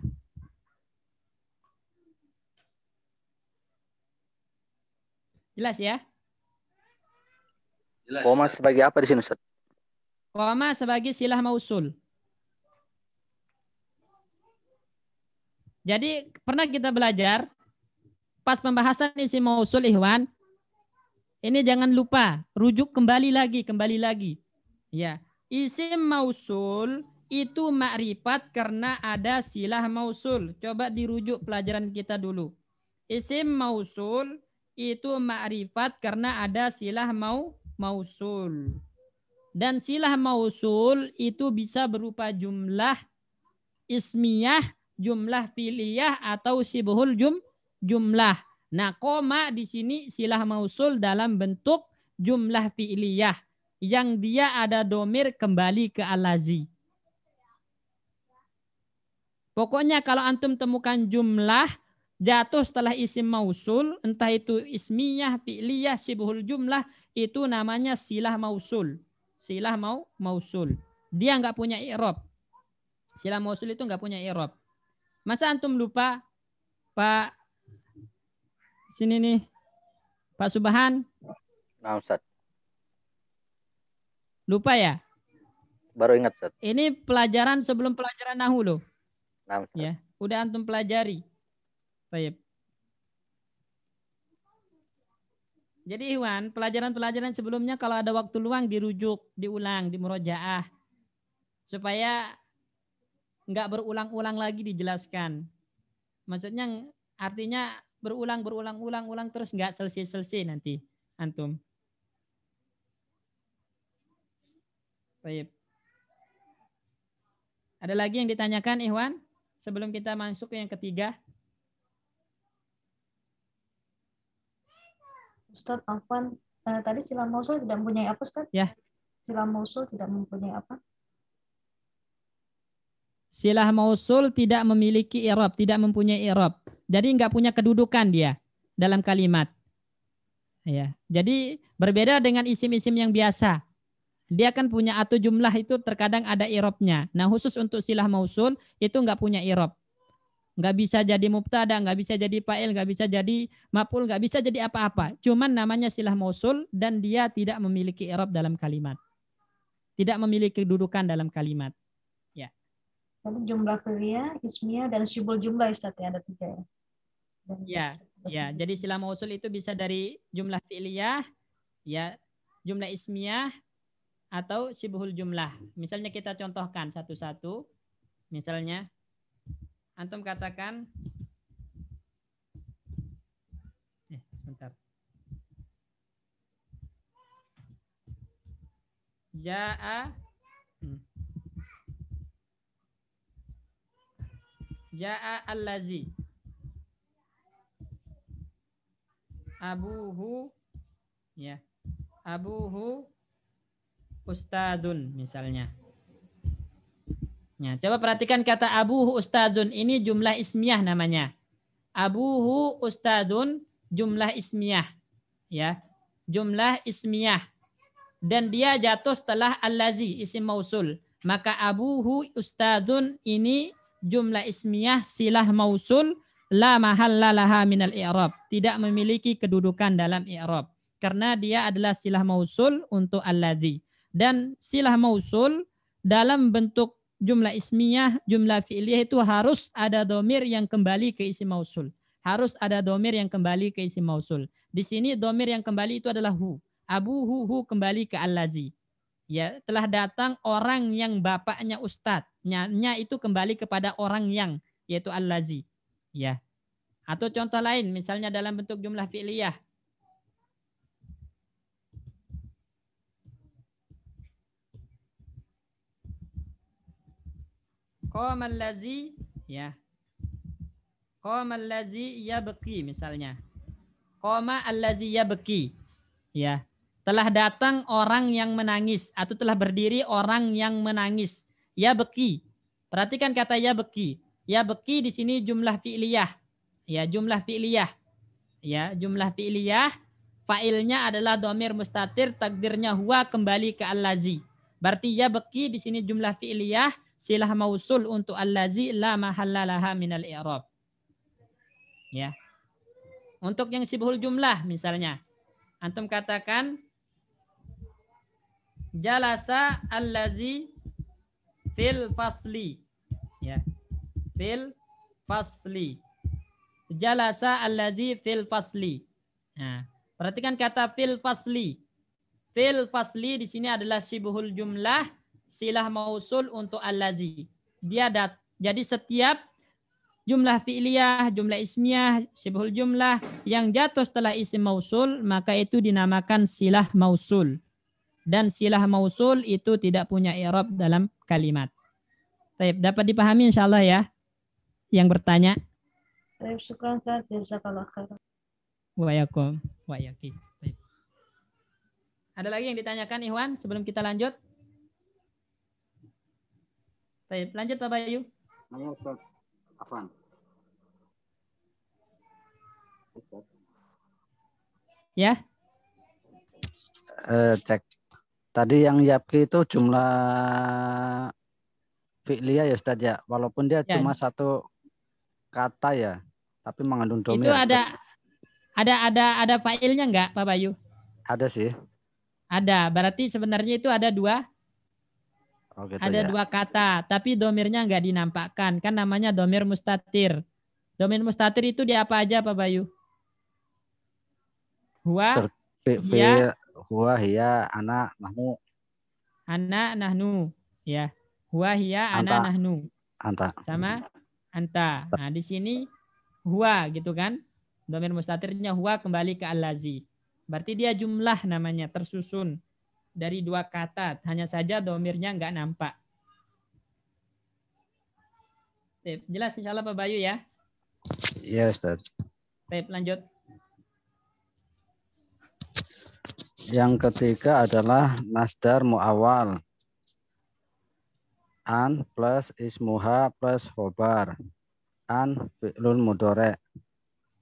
Jelas ya? Jelas. Koma sebagai apa di sini, Ustaz? Koma sebagai silah mausul. Jadi pernah kita belajar pas pembahasan isim mausul, Ikhwan. Ini jangan lupa, rujuk kembali lagi. Ya, isim mausul itu ma'rifat karena ada silah mausul. Coba dirujuk pelajaran kita dulu. Isim mausul itu ma'rifat karena ada silah mausul. Dan silah mausul itu bisa berupa jumlah ismiyah, jumlah fi'liyah atau sibhul jumlah. Nah, koma di sini silah mausul dalam bentuk jumlah fi'liyah yang dia ada domir kembali ke allazi. Pokoknya kalau antum temukan jumlah jatuh setelah isim mausul, entah itu ismiyah, fi'liyah, sibhul jumlah, itu namanya silah mausul. Silah mausul. Dia nggak punya i'rab. Silah mausul itu nggak punya i'rab. Masa antum lupa, Pak? Sini nih, Pak Subhan. Nah, Ustaz. Lupa ya? Baru ingat, Ustaz. Ini pelajaran sebelum pelajaran nahu loh. Nah, Ustaz. Ya, udah antum pelajari. Baik. Jadi Iwan, pelajaran-pelajaran sebelumnya kalau ada waktu luang dirujuk, diulang, dimurojaah. Supaya nggak berulang-ulang lagi dijelaskan. Maksudnya artinya berulang terus nggak selesai nanti antum. Baik. Ada lagi yang ditanyakan Iwan sebelum kita masuk ke yang ketiga? Ustaz Afwan, tadi silah mausul tidak mempunyai apa, Ustaz? Ya. Silah mausul tidak mempunyai apa? Silah mausul tidak memiliki i'rab, tidak mempunyai i'rab. Jadi nggak punya kedudukan dia dalam kalimat. Ya. Jadi berbeda dengan isim-isim yang biasa. Dia kan punya atau jumlah itu terkadang ada i'rabnya. Nah, khusus untuk silah mausul itu nggak punya i'rab. Nggak bisa jadi mubtada, nggak bisa jadi fa'il, nggak bisa jadi maf'ul, nggak bisa jadi apa-apa. Cuman namanya silah mausul dan dia tidak memiliki i'rab dalam kalimat. Tidak memiliki kedudukan dalam kalimat. Ya. Jadi jumlah fi'liyah, ismiyah, dan sibul jumlah, Ustaz, ya, ada 3 ya. Ya, ya. Jadi silah mausul itu bisa dari jumlah fi'liyah, ya, jumlah ismiyah atau sibhul jumlah. Misalnya kita contohkan satu-satu. Misalnya antum katakan sebentar. Ja'a allazi abuhu, ya, abuhu ustadun misalnya. Ya, coba perhatikan kata abuhu ustadun, ini jumlah ismiyah namanya. Abuhu ustadun jumlah ismiyah, ya, jumlah ismiyah, dan dia jatuh setelah allazi isim mausul. Maka abuhu ustadun ini jumlah ismiyah silah mausul la mahalla laha minal i'rab, tidak memiliki kedudukan dalam i'rab karena dia adalah silah mausul untuk allazi. Dan silah mausul dalam bentuk jumlah ismiyah, jumlah fi'liyah itu harus ada domir yang kembali ke isim mausul. Harus ada domir yang kembali ke isim mausul. Di sini domir yang kembali itu adalah hu. Abuhu kembali ke allazi. Ya, telah datang orang yang bapaknya ustadz. Nya itu kembali kepada orang yang, yaitu allazi. Ya. Atau contoh lain, misalnya dalam bentuk jumlah fi'liyah. Qamal ladzi, ya. Qamal ladzi yabki misalnya. Qama allazi yabki. Ya. Telah datang orang yang menangis atau telah berdiri orang yang menangis. Yabki. Perhatikan kata yabki. Yabki di sini jumlah fi'liyah. Ya, jumlah fi'liyah. Ya, jumlah fi'liyah. Fa'ilnya adalah dhamir mustatir, takdirnya huwa kembali ke allazi. Berarti yabki di sini jumlah fi'liyah, silah mausul untuk allazi la mahallalaha minal i'rab. Ya. Untuk yang sibhul jumlah misalnya, antum katakan jalasa allazi fil fasli. Ya. Fil fasli. Jalasa allazi fil fasli. Nah, perhatikan kata fil fasli. Fil fasli di sini adalah sibhul jumlah, silah mausul untuk allazi. Jadi setiap jumlah fi'liyah, jumlah ismiyah, sibhul jumlah yang jatuh setelah isim mausul, maka itu dinamakan silah mausul. Dan silah mausul itu tidak punya i'rab dalam kalimat. Baik, dapat dipahami insyaallah ya yang bertanya. Baik, syukran Ustaz. Jazakallah khairan. Wa yakum wa yaki. Baik. Ada lagi yang ditanyakan Ikhwan sebelum kita lanjut? Baik, lanjut Pak Bayu. Afwan. Ya. Cek. Tadi yang yabki itu jumlah fi'liyah ya Ustaz ya. Walaupun dia Ya. cuma satu kata ya, tapi mengandung domir. Itu ada fa'ilnya enggak Pak Bayu? Ada sih. Ada. Berarti sebenarnya itu ada dua. Oh, gitu Ada ya. dua kata, tapi domirnya nggak dinampakkan. Kan namanya domir mustatir. Domir mustatir itu di apa aja Pak Bayu? Huwa, ya, Huwa, hiya, ana, nahnu. ana, nahnu. Ya. Huwa, hiya, Anta. ana, nahnu. Anta. Sama anta. Nah, di sini huwa gitu kan. Domir mustatirnya huwa kembali ke allazi. Berarti dia jumlah namanya, tersusun dari dua kata, hanya saja domirnya nggak nampak. Jelas insya Allah Pak Bayu ya? Iya Ustaz. Baik, lanjut. Yang ketiga adalah masdar mu'awwal. An plus ismuha plus khobar. An fi'lun mudhari'.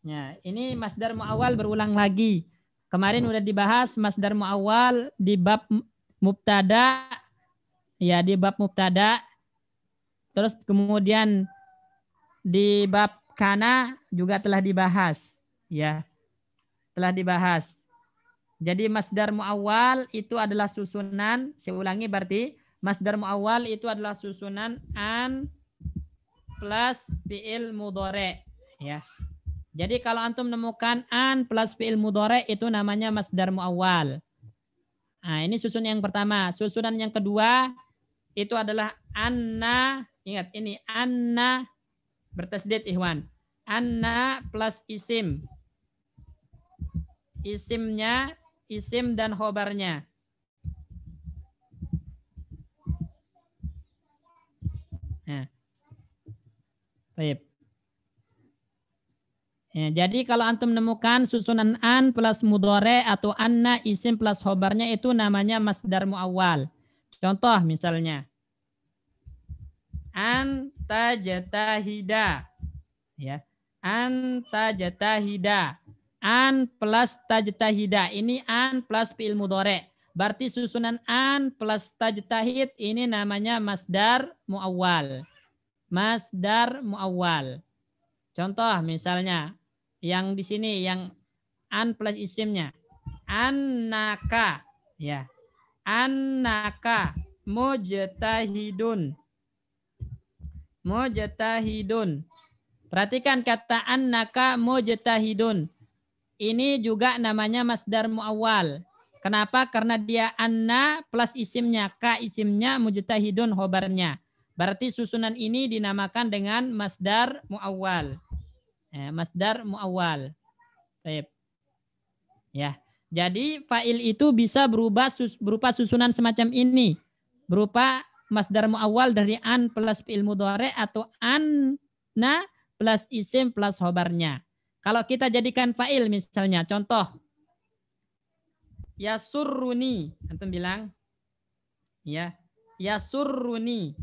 Ya, ini masdar mu'awwal berulang lagi. Kemarin udah dibahas masdar mu'awwal di bab mubtada. Ya, di bab mubtada. Terus kemudian di bab kana juga telah dibahas. Ya, telah dibahas. Jadi masdar mu'awwal itu adalah susunan. Saya ulangi berarti. Masdar mu'awwal itu adalah susunan an plus fi'il mudhari'. Ya. Jadi kalau antum menemukan an plus fi'il mudhari' itu namanya masdar mu'awwal. Nah, ini susunan yang pertama. Susunan yang kedua itu adalah anna. Ingat ini anna bertasdid Ikhwan. Anna plus isim. Isimnya, isim dan khobarnya. Nah. Baik. Ya, jadi kalau antum menemukan susunan an plus mudhari atau anna isim plus khobarnya itu namanya masdar mu'awwal. Contoh misalnya. Anta jatahida. Ya. Anta jatahida. An plus tajtahida. Ini an plus fi'il mudhari. Berarti susunan an plus tajtahid ini namanya masdar mu'awwal. Masdar mu'awwal. Contoh misalnya yang di sini yang an plus isimnya annaka ya annaka mujtahidun mujtahidun. Perhatikan kata annaka mujtahidun. Ini juga namanya masdar muawwal. Kenapa? Karena dia anna plus isimnya, ka isimnya, mujtahidun khobarnya. Berarti susunan ini dinamakan dengan masdar muawwal. Masdar muawwal. Baik. Ya. Jadi fa'il itu bisa berupa susunan semacam ini. Berupa masdar muawwal dari an plus fi'il mudhari atau anna plus isim plus khobarnya. Kalau kita jadikan fa'il misalnya, contoh. Yasurruni. Antum bilang. Ya. Yasurruni.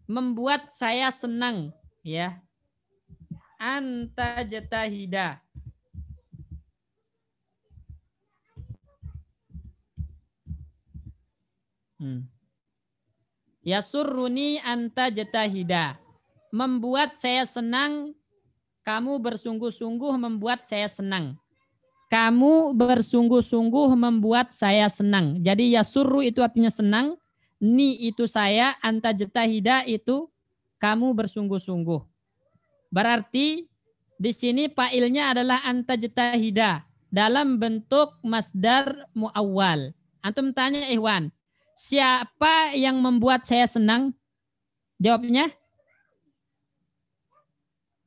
Membuat saya senang. Ya. Anta jatahida. Yasurruni anta jatahida. Membuat saya senang. Kamu bersungguh-sungguh membuat saya senang. Kamu bersungguh-sungguh membuat saya senang. Jadi yasurru itu artinya senang. Ni itu saya. Anta jatahida itu kamu bersungguh-sungguh. Berarti di sini fa'ilnya adalah anta jatahida. Dalam bentuk masdar muawwal. Antum tanya Ikhwan. Siapa yang membuat saya senang? Jawabnya?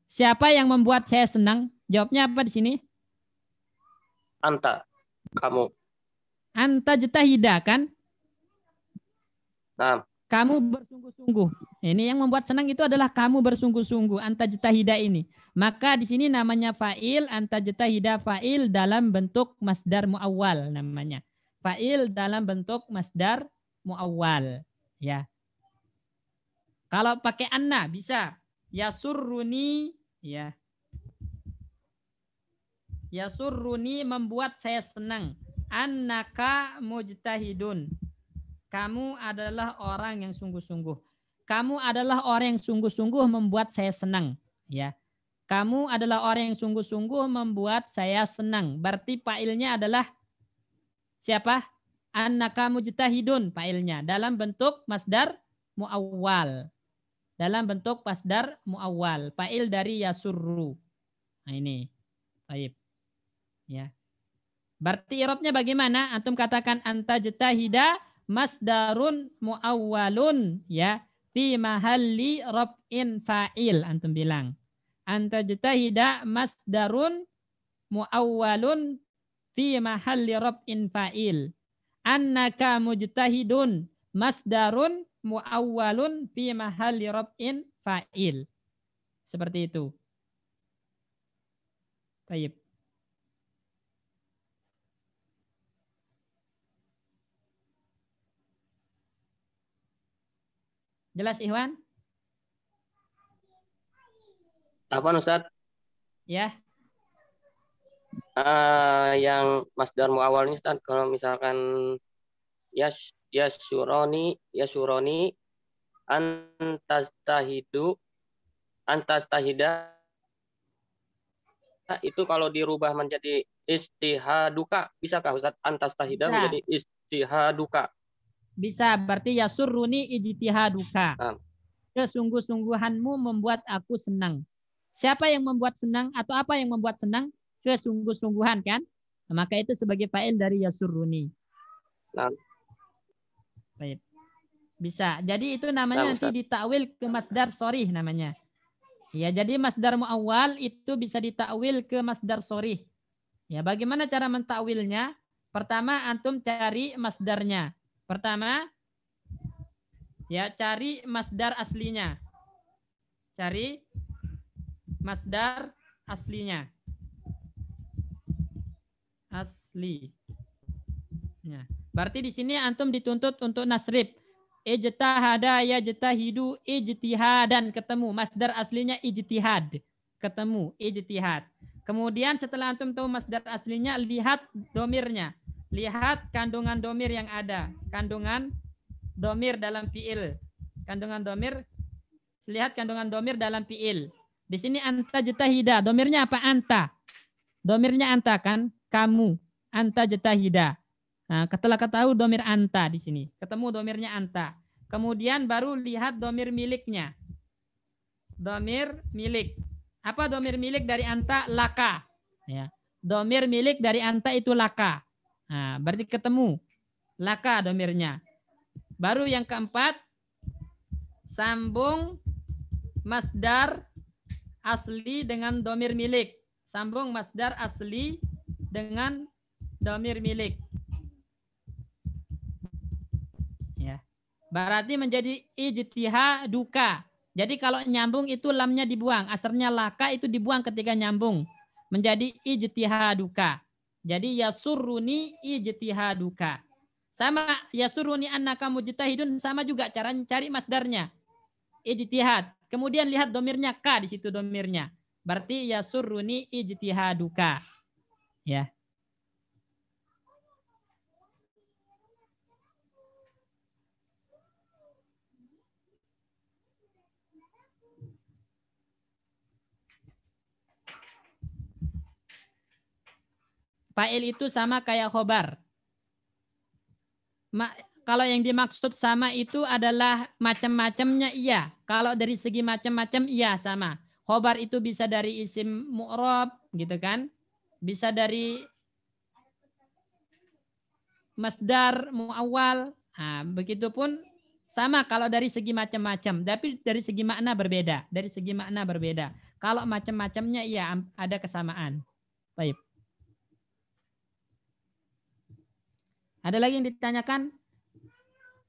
Siapa yang membuat saya senang? Jawabnya apa di sini? Anta, kamu. Anta jatahida kan? Nah. Kamu bersungguh-sungguh. Ini yang membuat senang itu adalah kamu bersungguh-sungguh. Anta jatahida ini. Maka di sini namanya fa'il. Anta jatahida fa'il dalam bentuk masdar muawwal namanya. Fa'il dalam bentuk masdar muawwal. Ya. Kalau pakai anna bisa. Yasurruni. Ya. Yasurruni membuat saya senang. Annaka mujtahidun. Kamu adalah orang yang sungguh-sungguh. Kamu adalah orang yang sungguh-sungguh membuat saya senang. Ya. Kamu adalah orang yang sungguh-sungguh membuat saya senang. Berarti fa'ilnya adalah siapa? Annaka mujtahidun fa'ilnya. Dalam bentuk masdar muawwal. Dalam bentuk masdar muawwal. Fa'il dari yasurru. Nah ini. Baik. Ya. Berarti i'rabnya bagaimana? Antum katakan anta jatahida masdarun muawwalun ya fi mahalli raf'in fa'il. Antum bilang. Anta jatahida masdarun muawwalun fi mahalli raf'in fa'il. Annaka mujtahidun masdarun muawwalun fi mahalli raf'in fa'il. Seperti itu. Baik. Jelas Ikhwan? Apa Ustaz? Ya. Yang masdar muawwal ini Ustaz, kalau misalkan yasuroni antastahida itu kalau dirubah menjadi istihaduka, bisakah Ustaz? Antastahida menjadi istihaduka. Bisa, berarti yasurruni ijtihaduka. Kesungguh-sungguhanmu membuat aku senang. Siapa yang membuat senang atau apa yang membuat senang? Kesungguh-sungguhan kan? Maka itu sebagai fa'il dari yasurruni. Nah. Baik. Bisa. Jadi itu namanya nanti ditakwil ke masdar sorih namanya. Ya, jadi masdar muawwal itu bisa ditakwil ke masdar sorih. Ya, bagaimana cara mentakwilnya? Pertama antum cari masdarnya. Pertama ya cari masdar aslinya. Cari masdar aslinya. Asli. Ya. Berarti di sini antum dituntut untuk nasrib. Ijtahada yajtahidu ijtihadan, ketemu masdar aslinya ijtihad. Ketemu ijtihad. Kemudian setelah antum tahu masdar aslinya, lihat domirnya. Lihat kandungan domir yang ada. Kandungan domir dalam fiil. Kandungan domir. Lihat kandungan domir dalam fiil. Di sini anta jatahida. Domirnya apa? Anta. Domirnya anta kan? Kamu. Anta jatahida. Nah, setelah ketahui domir anta di sini. Ketemu domirnya anta. Kemudian baru lihat domir miliknya. domir milik. Apa domir milik dari anta? Laka. Ya. Domir milik dari anta itu laka. Nah, berarti ketemu. Laka domirnya. Baru yang keempat, sambung masdar asli dengan domir milik. Sambung masdar asli dengan domir milik. Ya. Berarti menjadi ijtihaduka. Jadi kalau nyambung itu lamnya dibuang. Asarnya laka itu dibuang ketika nyambung. Menjadi ijtihaduka. Jadi yasurruni ijtihaduka. Sama yasurruni annaka mujtahidun, sama juga cara cari masdarnya. Ijtihad. Kemudian lihat domirnya ka, di situ domirnya. Berarti yasurruni ijtihaduka. Ya. Fa'il itu sama kayak khobar. Kalau yang dimaksud sama itu adalah macam-macamnya iya. Kalau dari segi macam-macam iya sama. Khobar itu bisa dari isim mu'rab gitu kan. Bisa dari masdar mu'awwal. Nah, begitupun sama kalau dari segi macam-macam. Tapi dari segi makna berbeda. Dari segi makna berbeda. Kalau macam-macamnya iya ada kesamaan. Baik. Ada lagi yang ditanyakan?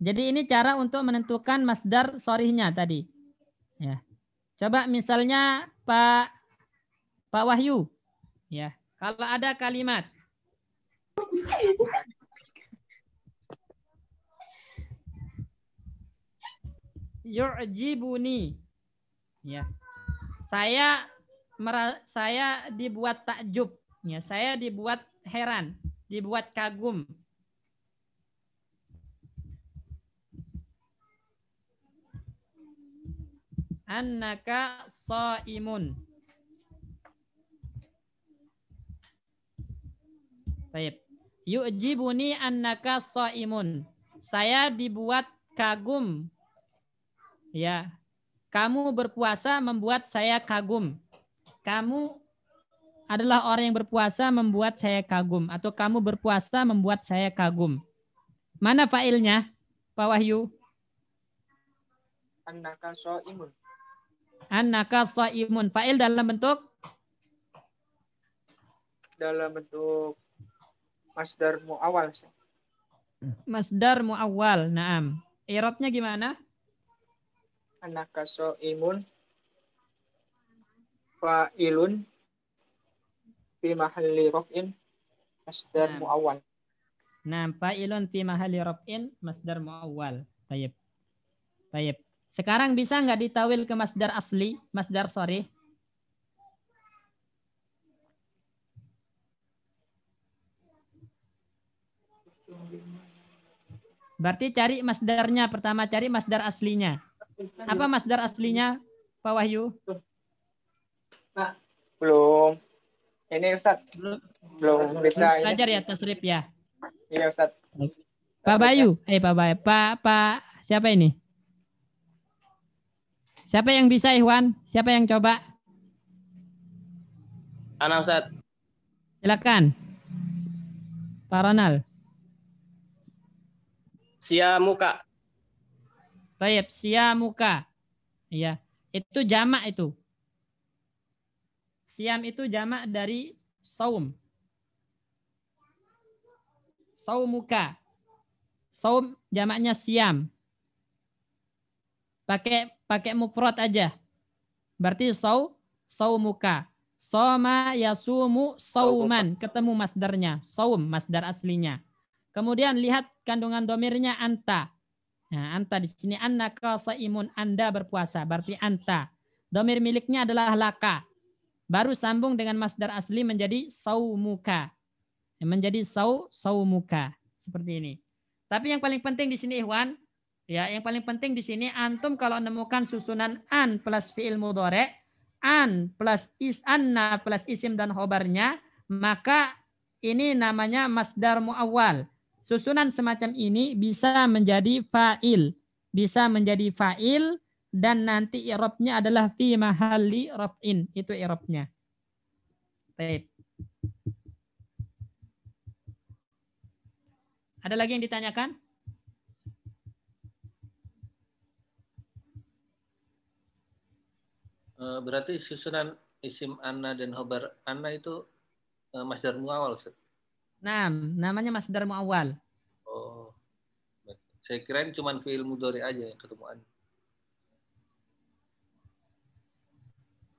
Jadi ini cara untuk menentukan masdar sorihnya tadi. Ya. Coba misalnya Pak Wahyu. Ya. Kalau ada kalimat. Yu'jibuni. Ya. Saya dibuat takjub. Ya. Saya dibuat heran. Dibuat kagum. Annaka shaimun. Baik. Yu'jibuni annaka shaimun. Saya dibuat kagum. Ya. Kamu berpuasa membuat saya kagum. Kamu adalah orang yang berpuasa membuat saya kagum. Atau kamu berpuasa membuat saya kagum. Mana fa'ilnya, Pak Wahyu? Annaka shaimun. Annaka shaimun. Fa'il dalam bentuk masdar mu'awwal. Masdar mu'awwal. Naam. I'rabnya gimana? Annaka shaimun fa'ilun fi mahalli raf'in masdar mu'awwal. Naam, fa'ilun fi mahalli raf'in masdar mu'awwal. Baik. Baik. Sekarang bisa nggak ditawil ke masdar asli, masdar sorih? Berarti cari masdarnya, pertama cari masdar aslinya. Apa masdar aslinya, Pak Wahyu? Belum. Ini Ustaz. Belum bisa. Belajar ya, tasrif ya. Iya Ustaz. Pak Bayu, Pak siapa ini? Siapa yang bisa, Ikhwan? Siapa yang coba? Ana Ustaz. Silakan. Pak Ronald. Siamuka. Baik, siamuka. Iya, itu jamak itu. Siam itu jamak dari saum. Saumuka. Saum jamaknya siam. Pakai mufrad aja. Berarti saumuka. Soma yasumu sauman. Ketemu masdarnya. Saum, masdar aslinya. Kemudian lihat kandungan domirnya anta. Nah, anta di sini annaka shaimun. Anda berpuasa. Berarti anta. Domir miliknya adalah laka. Baru sambung dengan masdar asli menjadi saumuka. Menjadi saumuka. Seperti ini. Tapi yang paling penting di sini, Ikhwan. Ya, yang paling penting di sini antum kalau menemukan susunan an plus fi'il mudhari', an plus anna plus isim dan khobarnya, maka ini namanya masdar mu'awwal. Susunan semacam ini bisa menjadi fa'il. Bisa menjadi fa'il dan nanti i'rabnya adalah fi mahalli raf'in. Itu i'rabnya. Baik. Ada lagi yang ditanyakan? Berarti susunan isim anna dan khobar anna itu masdar muawwal, Ustaz? Nah, namanya masdar muawwal. Oh. Saya kirain cuma fi'il mudhari aja yang ketemu an.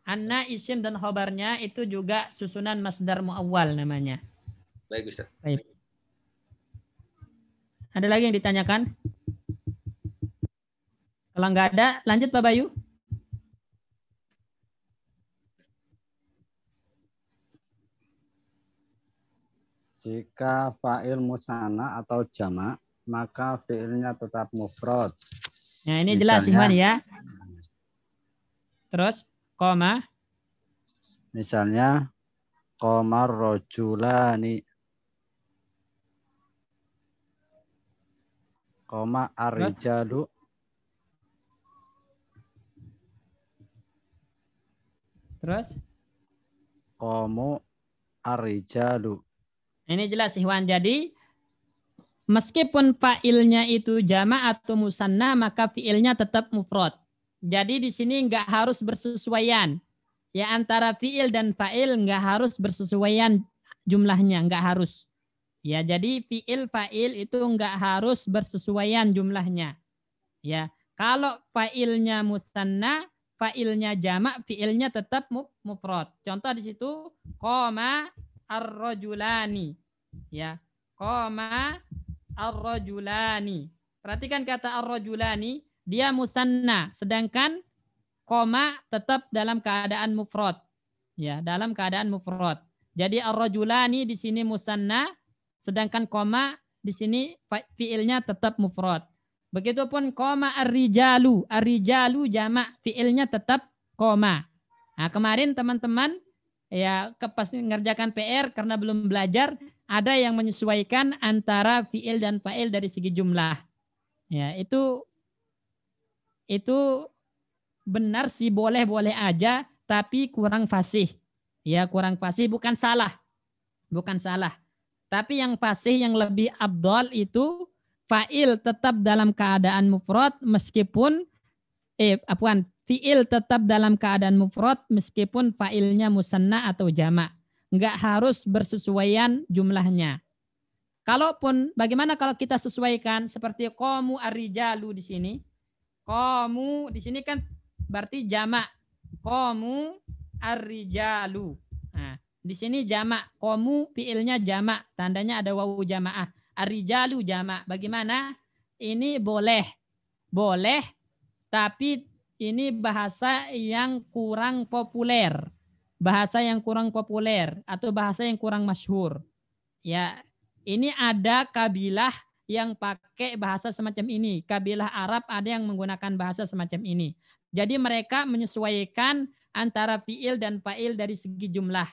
Anna isim dan khobarnya itu juga susunan masdar muawwal namanya. Baik, Ustaz. Baik. Ada lagi yang ditanyakan? Kalau nggak ada, lanjut Pak Bayu. Jika fa'il musanna atau jamak, maka fi'ilnya tetap mufrad. Nah, ini jelas Ikhwan ya. Terus, koma. Misalnya, qamar rajulani. Qama ar-rijalu. Terus, qamu ar-rijalu. ini jelas Ikhwan. Jadi, meskipun fa'ilnya itu jama' atau musanna, maka fi'ilnya tetap mufrad. Jadi di sini nggak harus bersesuaian. Ya, antara fi'il dan fa'il nggak harus bersesuaian jumlahnya, nggak harus. Ya, jadi fi'il fa'il itu nggak harus bersesuaian jumlahnya. Ya, kalau fa'ilnya musanna, fa'ilnya jama', fi'ilnya tetap mufrad. Contoh di situ qama ar-rajulani. Ya, qama ar-rajulani. Perhatikan kata ar-rajulani, dia musanna, sedangkan koma tetap dalam keadaan mufrad. Ya, dalam keadaan mufrad. Jadi ar-rajulani di sini musanna, sedangkan koma di sini fiilnya tetap mufrad. Begitupun koma ar-rijalu, ar-rijalu jamak, fiilnya tetap koma. Nah, kemarin teman-teman ya pas ngerjakan PR karena belum belajar, ada yang menyesuaikan antara fiil dan fa'il dari segi jumlah. Ya, itu benar sih, boleh-boleh aja, tapi kurang fasih. Ya, kurang fasih, bukan salah. Bukan salah. Tapi yang fasih, yang lebih afdal itu fa'il tetap dalam keadaan mufrad meskipun fi'il tetap dalam keadaan mufrad meskipun fa'ilnya musanna atau jama'. Enggak harus bersesuaian jumlahnya. Kalaupun bagaimana kalau kita sesuaikan seperti qamu ar-rijalu di sini. Qamu di sini kan berarti jama'. Qamu ar-rijalu. Nah, di sini jama'. Qamu fi'ilnya jama', tandanya ada wawu jamaah. Ar-rijalu jama'. Bagaimana? Ini boleh. Boleh, tapi ini bahasa yang kurang populer. Bahasa yang kurang populer atau bahasa yang kurang masyhur. Ya, ini ada kabilah yang pakai bahasa semacam ini. Kabilah Arab ada yang menggunakan bahasa semacam ini. Jadi mereka menyesuaikan antara fiil dan fa'il dari segi jumlah.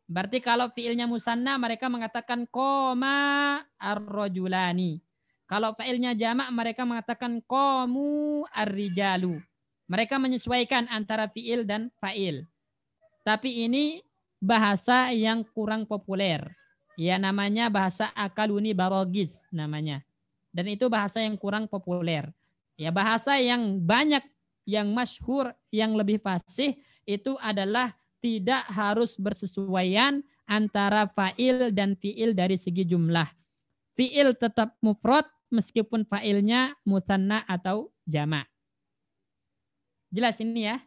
Berarti kalau fiilnya musanna mereka mengatakan qoma ar-rajulani. Kalau fa'ilnya jamak mereka mengatakan qamu ar-rijalu. Mereka menyesuaikan antara fiil dan fa'il. Tapi ini bahasa yang kurang populer. Ya, namanya bahasa akaluni barogis namanya. Dan itu bahasa yang kurang populer. Ya, bahasa yang banyak, yang masyhur, yang lebih fasih itu adalah tidak harus bersesuaian antara fa'il dan fi'il dari segi jumlah. Fi'il tetap mufrad meskipun fa'ilnya musanna atau jama'. Jelas ini ya?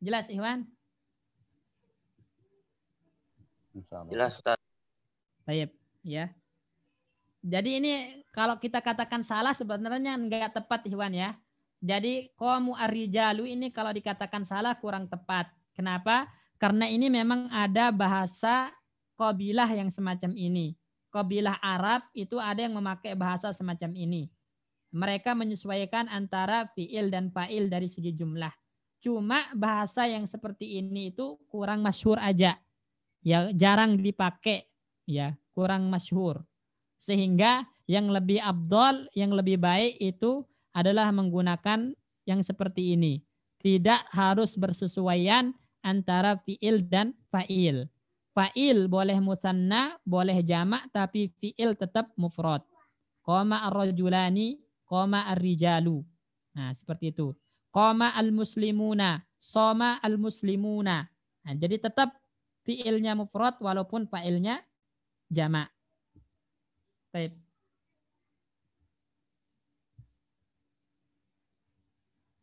Jelas Ikhwan? Jelas Ustaz. Baik, ya. Jadi ini kalau kita katakan salah sebenarnya enggak tepat Ikhwan ya. Jadi qamu ar-rijalu ini kalau dikatakan salah kurang tepat. Kenapa? Karena ini memang ada bahasa qabilah yang semacam ini. Qabilah Arab itu ada yang memakai bahasa semacam ini. Mereka menyesuaikan antara fiil dan fa'il dari segi jumlah. Cuma bahasa yang seperti ini itu kurang masyhur aja. Ya, jarang dipakai, ya, kurang masyhur. Sehingga yang lebih afdal, yang lebih baik itu adalah menggunakan yang seperti ini. Tidak harus bersesuaian antara fi'il dan fa'il. Fa'il boleh musanna, boleh jamak, tapi fi'il tetap mufrad. Qama ar-rajulani, qama ar-rijalu. Nah, seperti itu. Qama al-muslimuna, soma al-muslimuna. Nah, jadi tetap fi'ilnya mufrad walaupun fa'ilnya jamak. Baik.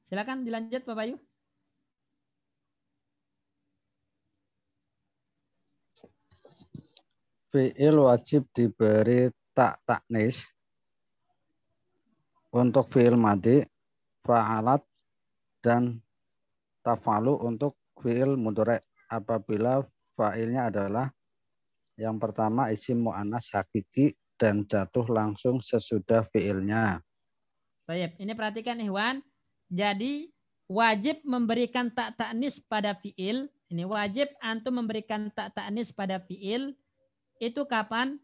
Silakan dilanjut Pak Bayu. Fi'il wajib diberi tak taknis untuk fi'il madi, fa'alat, dan tafalu untuk fi'il mudhari' apabila fa'ilnya adalah yang pertama isim mu'annas hakiki dan jatuh langsung sesudah fi'ilnya. Baik, ini perhatikan Ikhwan. Jadi wajib memberikan tak taknis pada fi'il. Ini wajib antum memberikan tak taknis pada fi'il. Itu kapan?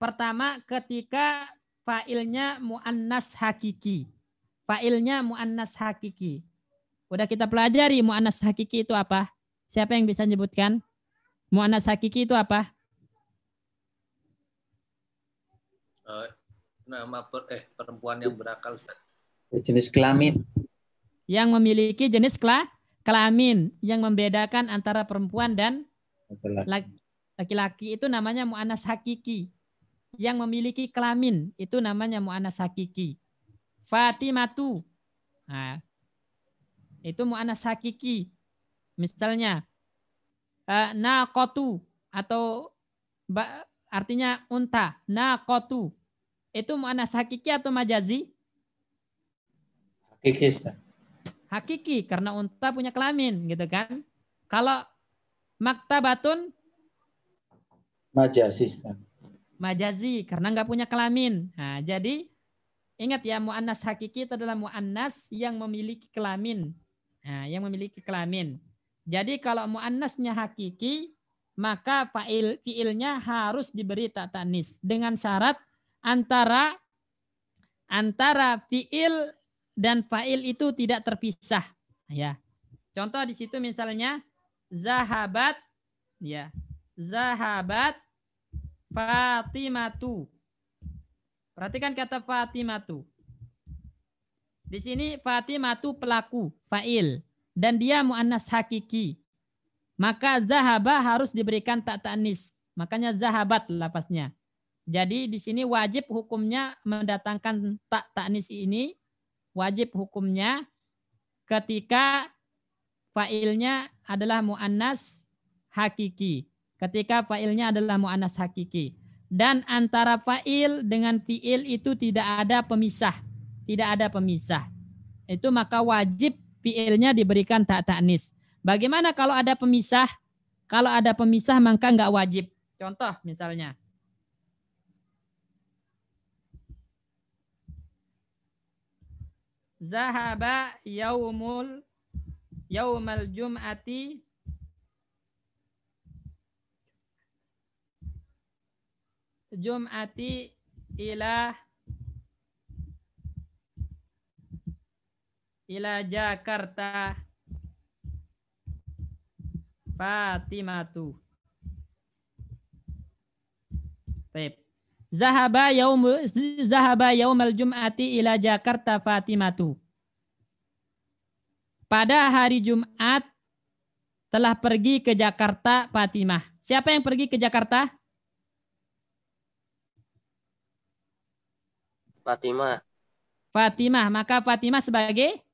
Pertama ketika fa'ilnya mu'annas hakiki. Fa'ilnya mu'annas hakiki. Udah kita pelajari mu'annas hakiki itu apa? Siapa yang bisa menyebutkan? Mu'annas hakiki itu apa? Nama perempuan yang berakal, Ustaz. Jenis kelamin. Yang memiliki jenis kelamin. Yang membedakan antara perempuan dan laki-laki itu namanya mu'annas hakiki. Yang memiliki kelamin itu namanya mu'annas hakiki. Fatimatu. Nah, itu mu'annas hakiki. Misalnya naqatu atau artinya unta. Naqatu. Itu mu'annas hakiki atau majazi? Hakiki, Ustaz. Hakiki karena unta punya kelamin gitu kan. Kalau maktabatun Majazi, Ustaz. Majazi karena nggak punya kelamin. Nah, jadi ingat ya mu'annas hakiki itu adalah mu'annas yang memiliki kelamin. Nah, yang memiliki kelamin. Jadi kalau mu'annasnya hakiki maka fi'ilnya harus diberi tak tanis dengan syarat antara fi'il dan fa'il itu tidak terpisah. Ya. Contoh di situ misalnya zahabat, ya. Zahabat Fatimatu. Perhatikan kata Fatimatu. Di sini Fatimatu pelaku, fa'il, dan dia mu'annas hakiki. Maka zahaba harus diberikan tak ta'nis. Makanya zahabat lapasnya. Jadi di sini wajib hukumnya mendatangkan tak ta'nis ini, wajib hukumnya ketika fa'ilnya adalah mu'annas hakiki. Ketika fa'ilnya adalah mu'annas hakiki. Dan antara fa'il dengan fi'il itu tidak ada pemisah. Tidak ada pemisah. Itu maka wajib fi'ilnya diberikan tak ta'nis. Bagaimana kalau ada pemisah? Kalau ada pemisah maka enggak wajib. Contoh misalnya. Zahaba yaumal jum'ati ila Jakarta Fatimatu. Baik. Zahaba yaumal jum'ati ila Jakarta Fatimatu. Pada hari Jumat telah pergi ke Jakarta Fatimah. Siapa yang pergi ke Jakarta? Fatimah. Maka Fatimah sebagai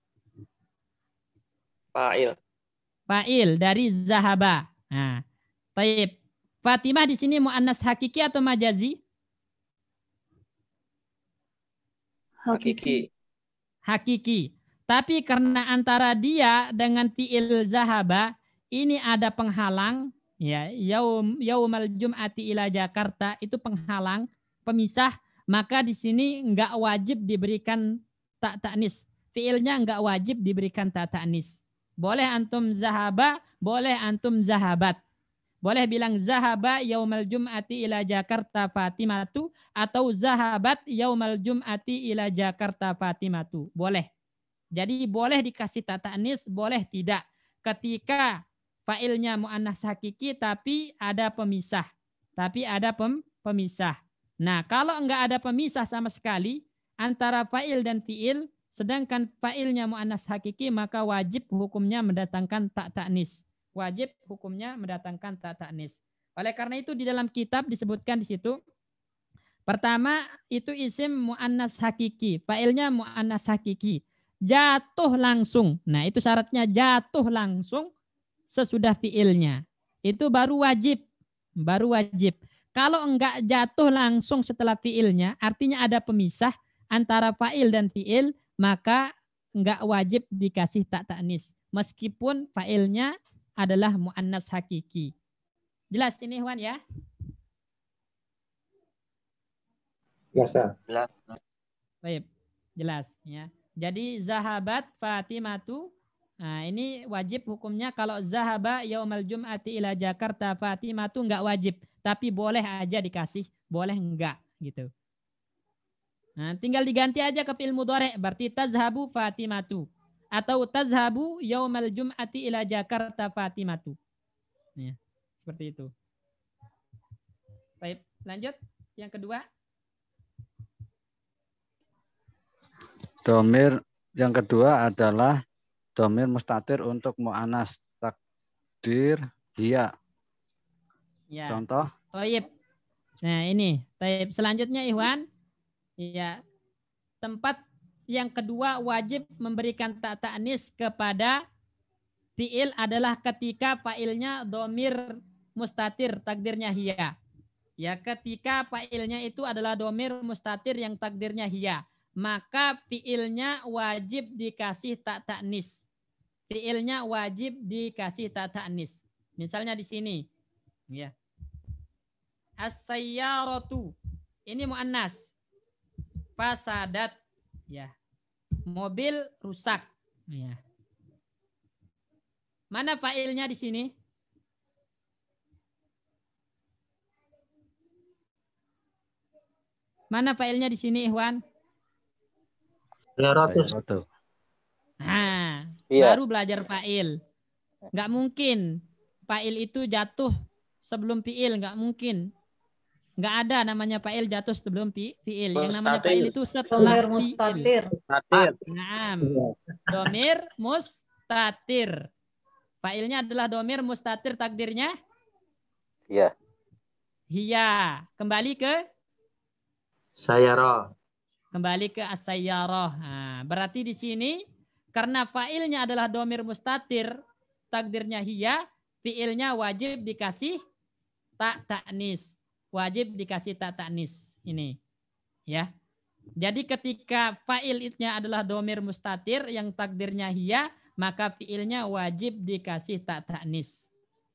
fa'il dari zahaba. Nah, baik. Fatimah di sini mu'annas hakiki atau majazi? Hakiki. Tapi karena antara dia dengan fi'il zahaba ini ada penghalang, ya, yaumal jum'ati ila Jakarta itu penghalang, pemisah, maka di sini enggak wajib diberikan tak ta'nis. Fi'ilnya enggak wajib diberikan tak ta'nis. Boleh antum zahaba, boleh antum zahabat. Boleh bilang zahaba yaumal jum'ati ila Jakarta Fatimatu atau zahabat yaumal jum'ati ila Jakarta Fatimatu. Boleh. Jadi boleh dikasih ta ta'nis, boleh tidak. Ketika fa'ilnya mu'annas hakiki tapi ada pemisah. Tapi ada pemisah. Nah, kalau enggak ada pemisah sama sekali antara fa'il dan fi'il, sedangkan fa'ilnya mu'annas hakiki, maka wajib hukumnya mendatangkan ta ta'nis. Wajib hukumnya mendatangkan ta ta'nis. Oleh karena itu di dalam kitab disebutkan di situ, pertama itu isim mu'annas hakiki, fa'ilnya mu'annas hakiki, jatuh langsung. Nah, itu syaratnya jatuh langsung sesudah fi'ilnya. Itu baru wajib. Baru wajib. Kalau enggak jatuh langsung setelah fi'ilnya, artinya ada pemisah antara fa'il dan fi'il, maka enggak wajib dikasih ta ta'nis. Meskipun fa'ilnya adalah mu'annas hakiki. Jelas ini Ikhwan ya? Ya, Ustaz. Baik, jelas ya. Jadi zahabat Fatimatu, nah ini wajib hukumnya. Kalau zahaba yaumal jum'ati ila Jakarta Fatimatu enggak wajib, tapi boleh aja dikasih, boleh enggak gitu. Nah, tinggal diganti aja ke fi'il mudhari', berarti tazhabu Fatimatu atau tazhabu yaumal jum'ati ila Jakarta Fatimatu. Ya, seperti itu. Baik, lanjut yang kedua. Domir yang kedua adalah domir mustatir untuk mu'anas takdir hiya. Ya. Contoh. Taib. Nah, ini taib. Selanjutnya Ikhwan, ya, tempat yang kedua wajib memberikan ta ta'nis kepada fi'il adalah ketika fa'ilnya domir mustatir takdirnya hiya. Ya, ketika fa'ilnya itu adalah domir mustatir yang takdirnya hiya, maka fi'ilnya wajib dikasih ta ta'nis. Fi'ilnya wajib dikasih ta ta'nis. Misalnya di sini, ya. As-sayyaratu. Ini mu'annas. Fasadat, ya. Mobil rusak, ya. Mana fa'ilnya di sini? Mana fa'ilnya di sini, Ikhwan? Sayyaratu. Nah, Iya. baru belajar fa'il. Nggak mungkin fa'il itu jatuh sebelum fi'il, nggak mungkin. Nggak ada namanya fa'il jatuh sebelum fi'il. Yang namanya fa'il itu setelah Domir mustatir. fi'il. Naam. Domir mustatir. Fa'ilnya adalah domir mustatir takdirnya? Iya. Hiya. Kembali ke? Sayyarah. Kembali ke as-sayyarah. Nah, berarti di sini karena fa'ilnya adalah domir mustatir takdirnya hiya, fi'ilnya wajib dikasih ta ta'nis. Wajib dikasih ta ta'nis. Ini. Ya. Jadi ketika fa'ilnya adalah domir mustatir yang takdirnya hiya, maka fi'ilnya wajib dikasih ta ta'nis.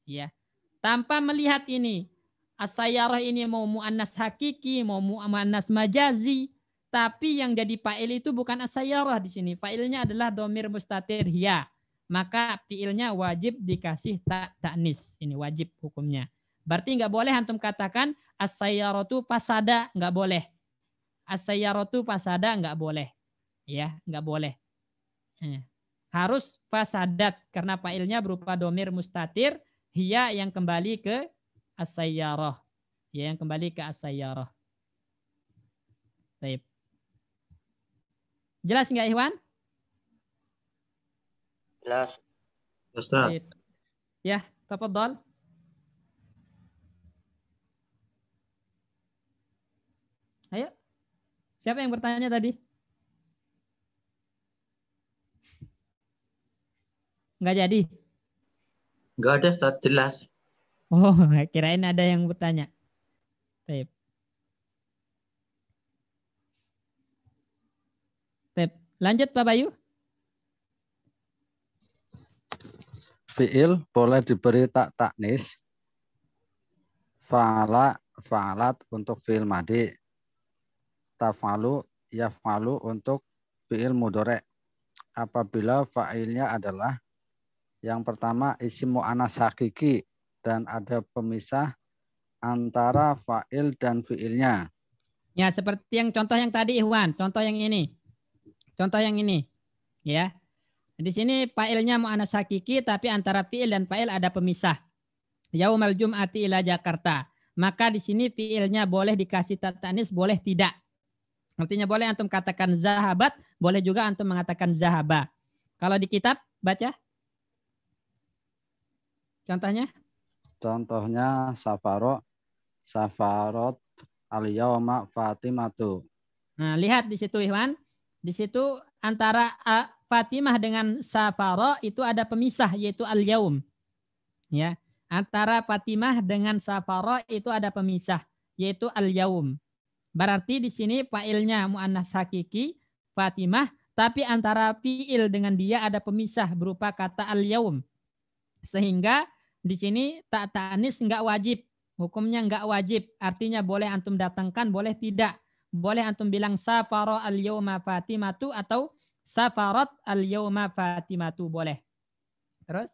Ya. Tanpa melihat ini, as-sayyarah ini mau mu'annas hakiki, mau mu'annas majazi, tapi yang jadi fa'il itu bukan as-sayyarah di sini. Fa'ilnya adalah domir mustatir hiya. Maka fi'ilnya wajib dikasih ta ta'nis. Ini wajib hukumnya. Berarti nggak boleh antum katakan as-sayyaratu fasada, nggak boleh. As-sayyaratu fasada nggak boleh. Ya, nggak boleh. Harus fasadat karena fa'ilnya berupa domir mustatir hiya yang kembali ke as-sayyarah. Ya, yang kembali ke as-sayyarah. Baik. Jelas nggak Ikhwan? Jelas. Ustaz. Ya, tafadhal. Ayo. Siapa yang bertanya tadi? Nggak jadi? Nggak ada, Ustaz. Jelas. Oh, kirain ada yang bertanya. Baik. Baik. Lanjut Pak Bayu. Fi'il boleh diberi tak ta'nis. Fa'ala, fa'alat untuk fi'il madi. Taf'alu, yaf'alu untuk fi'il mudhari'. Apabila fa'ilnya adalah yang pertama isim mu'annas hakiki dan ada pemisah antara fa'il dan fi'ilnya. Ya, seperti yang contoh yang tadi Ikhwan, contoh yang ini. Contoh yang ini. Ya. Di sini fa'ilnya mu'annas hakiki tapi antara fi'il dan fa'il ada pemisah. Yaumal jum'ati ila Jakarta. Maka di sini fi'ilnya boleh dikasih ta ta'nis, boleh tidak. Artinya boleh antum katakan zahabat, boleh juga antum mengatakan zahaba. Kalau di kitab baca. Contohnya? Contohnya safarot al-yauma Fatimatu. Nah, lihat di situ Ikhwan. Di situ antara Fatimah dengan safaro itu ada pemisah yaitu al-yaum. Ya. Antara Fatimah dengan safaro itu ada pemisah yaitu al-yaum. Berarti di sini fa'ilnya mu'annas hakiki Fatimah, tapi antara fi'il dengan dia ada pemisah berupa kata al-yaum. Sehingga di sini ta ta'anis enggak wajib, hukumnya enggak wajib. Artinya boleh antum datangkan, boleh tidak. Boleh antum bilang safara al-yauma Fatimatu atau safarat al-yauma Fatimatu, boleh. Terus?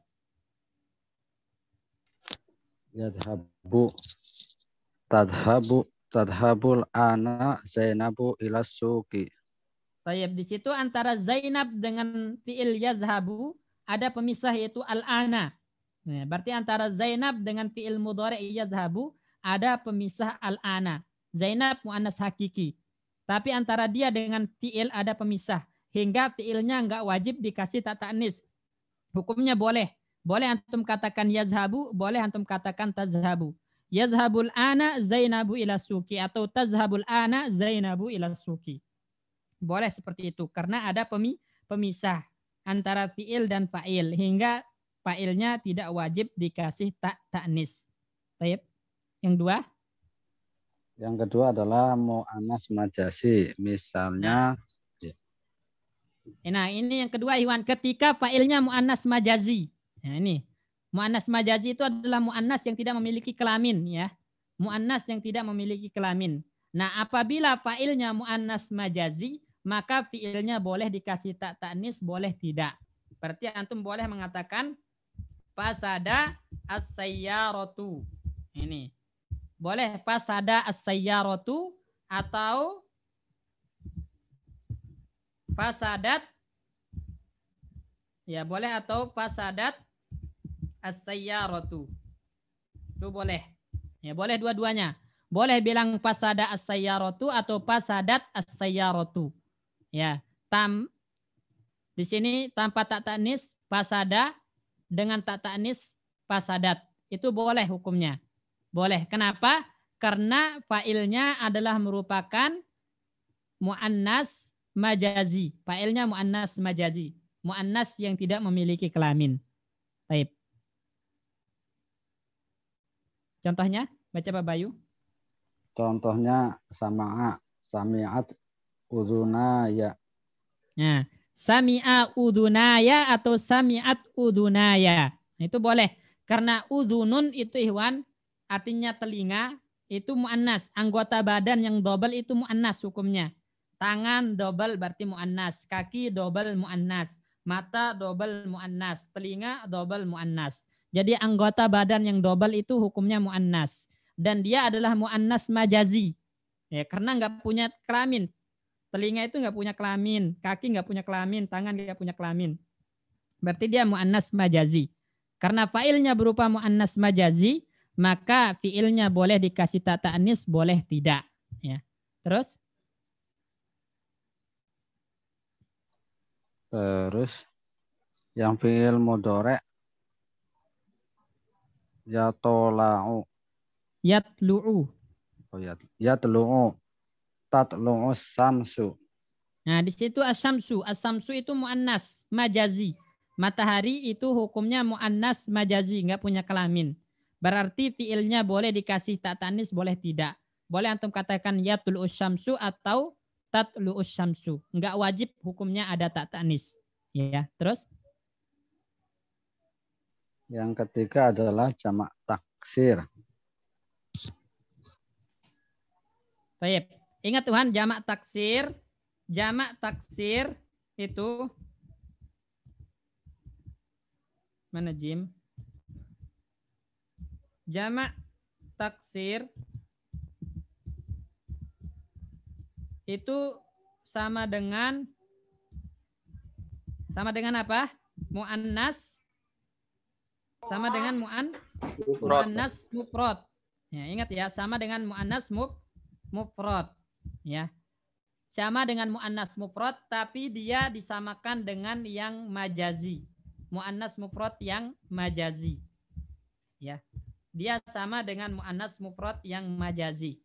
Tadhabul ana Zainabu ila suqi. Tayyib, di situ antara Zainab dengan fi'il yazhabu ada pemisah yaitu al-ana. Nah, berarti antara Zainab dengan fi'il mudhari' yazhabu ada pemisah al-ana. Zainab mu'annas hakiki. Tapi antara dia dengan fi'il ada pemisah. Hingga fi'ilnya enggak wajib dikasih ta ta'nis. Hukumnya boleh. Boleh antum katakan yazhabu, boleh antum katakan tazhabu. Yazhabul ana Zainabu ila suki atau tazhabul ana Zainabu ila suki. Boleh seperti itu karena ada pemisah antara fi'il dan fa'il hingga fa'ilnya tidak wajib dikasih ta ta'nis. Baik. Yang dua? Yang kedua adalah mu'annas majasi. Misalnya Nah, ini yang kedua Iwan, ketika fa'ilnya mu'annas majazi. Nah, ini mu'annas majazi itu adalah mu'annas yang tidak memiliki kelamin ya. Mu'annas yang tidak memiliki kelamin. Nah, apabila fa'ilnya mu'annas majazi, maka fi'ilnya boleh dikasih ta ta'nis, boleh tidak. Berarti antum boleh mengatakan fasada as-sayyaratu. Ini. Boleh fasada as-sayyaratu atau fasadat. Ya, boleh atau fasadat as-sayyaratu. Itu boleh. Ya, boleh dua-duanya. Boleh bilang fasada as-sayyaratu atau fasadat as-sayyaratu. Ya, di sini tanpa ta ta'nis fasada dengan ta ta'nis fasadat. Itu boleh hukumnya. Boleh. Kenapa? Karena fa'ilnya adalah merupakan mu'annas majazi. Fa'ilnya mu'annas majazi. Mu'annas yang tidak memiliki kelamin. Baik. Contohnya, baca Pak Bayu. Contohnya sami'at udunaya. Nah, sami'a udunaya atau sami'at udunaya. Itu boleh. Karena udunun itu Ikhwan, artinya telinga, itu mu'annas. Anggota badan yang double itu mu'annas hukumnya. Tangan double berarti mu'annas. Kaki double mu'annas. Mata double mu'annas. Telinga double mu'annas. Jadi anggota badan yang double itu hukumnya mu'annas. Dan dia adalah mu'annas majazi. Ya, karena nggak punya kelamin. Telinga itu nggak punya kelamin. Kaki nggak punya kelamin. Tangan nggak punya kelamin. Berarti dia mu'annas majazi. Karena fa'ilnya berupa mu'annas majazi, maka fi'ilnya boleh dikasih ta ta'nis, boleh tidak. Ya. Terus yang fi'il mudhari' yatola'u. Yatlu'u. Oh, yatlu'u. Tatlu'u samsu. Nah, di situ as-samsu. As-samsu itu mu'annas majazi. Matahari itu hukumnya mu'annas majazi, nggak punya kelamin. Berarti fi'ilnya boleh dikasih ta ta'nis, boleh tidak. Boleh antum katakan yatlu'u syamsu atau tatlu'u syamsu. Nggak wajib hukumnya ada ta ta'nis. Ya, terus? Yang ketiga adalah jamak taksir. Baik. Ingat Tuhan, jamak taksir. Jamak taksir itu mana Jim? Jamak taksir itu sama dengan apa? Muannas sama dengan muannas mufrad. Ya, ingat ya, sama dengan muannas mufrad. Ya. Sama dengan muannas mufrad tapi dia disamakan dengan yang majazi. Muannas mufrad yang majazi. Ya. Dia sama dengan muannas mufrad yang majazi.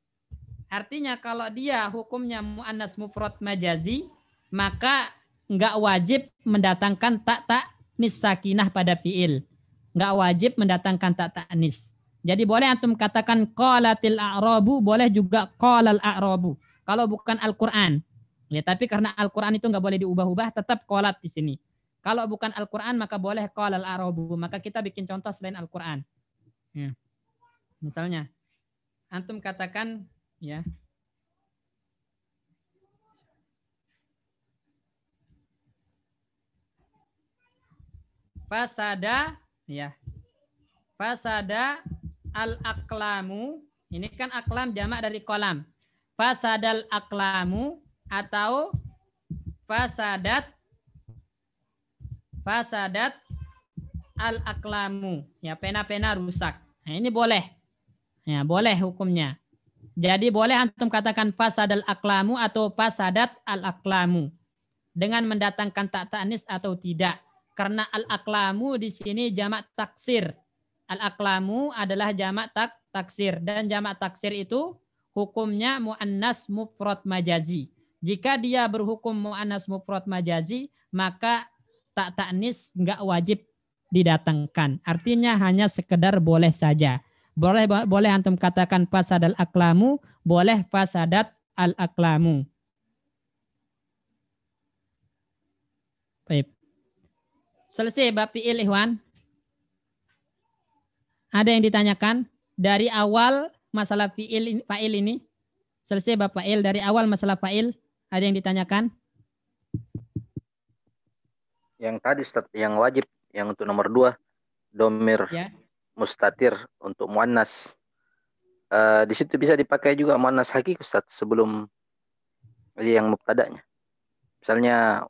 Artinya kalau dia hukumnya muannas mufrad majazi, maka enggak wajib mendatangkan tak ta'nis sakinah pada fiil. Enggak wajib mendatangkan tak ta'nis. Jadi boleh antum katakan qalatil a'rabu, boleh juga qalal a'rabu. Kalau bukan Al-Qur'an. Ya, tapi karena Al-Qur'an itu enggak boleh diubah-ubah, tetap qalat di sini. Kalau bukan Al-Qur'an maka boleh qalal a'rabu. Maka kita bikin contoh selain Al-Qur'an. Ya. Misalnya antum katakan ya, fasada ya, fasada al-aqlamu, ini kan aqlam jamak dari kolam. Fasadal aqlamu atau fasadat al-aqlamu, ya, pena-pena rusak. Nah, ini boleh. Ya, boleh hukumnya. Jadi boleh antum katakan fasadal aqlamu atau fasadat al-aqlamu dengan mendatangkan tak ta'nis atau tidak. Karena al-aqlamu di sini jamak taksir. Al-aqlamu adalah jamak taksir dan jamak taksir itu hukumnya muannas mufrad majazi. Jika dia berhukum muannas mufrad majazi, maka tak ta'nis enggak wajib didatangkan. Artinya hanya sekedar boleh saja. Boleh antum katakan fasadal aqlamu, boleh fasadat al-aqlamu. Baik. Selesai bab fi'il, ikhwan. Ada yang ditanyakan dari awal masalah fa'il ini? Selesai bab fa'il, dari awal masalah fa'il, ada yang ditanyakan? Yang tadi Ustaz, yang wajib, yang untuk nomor 2, domir ya, mustatir untuk muannas. Di situ bisa dipakai juga muannas hakiki Ustaz sebelum yang mubtada'nya. Misalnya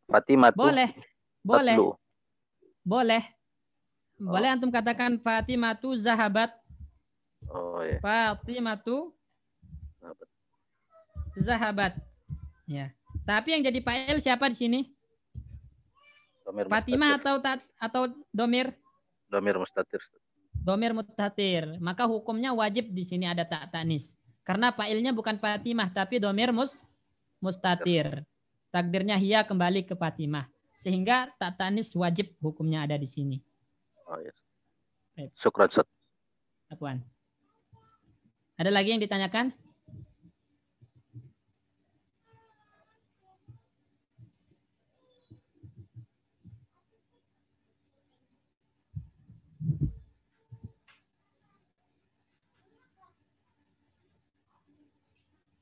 Fatimah tuh. Boleh. Boleh antum katakan Fatimatu zahabat. Oh iya. Fatimatu zahabat. Ya. Tapi yang jadi fa'il siapa di sini? Domir Fatimah atau domir? Domir mustatir. Domir mustatir. Maka hukumnya wajib di sini ada tak ta'nis. Karena fa'ilnya bukan Fatimah tapi domir mustatir. Takdirnya hiya kembali ke Fatimah. Sehingga tak ta'nis wajib hukumnya ada di sini. Oh iya. Syukran Ustaz. Apaan? Ada lagi yang ditanyakan?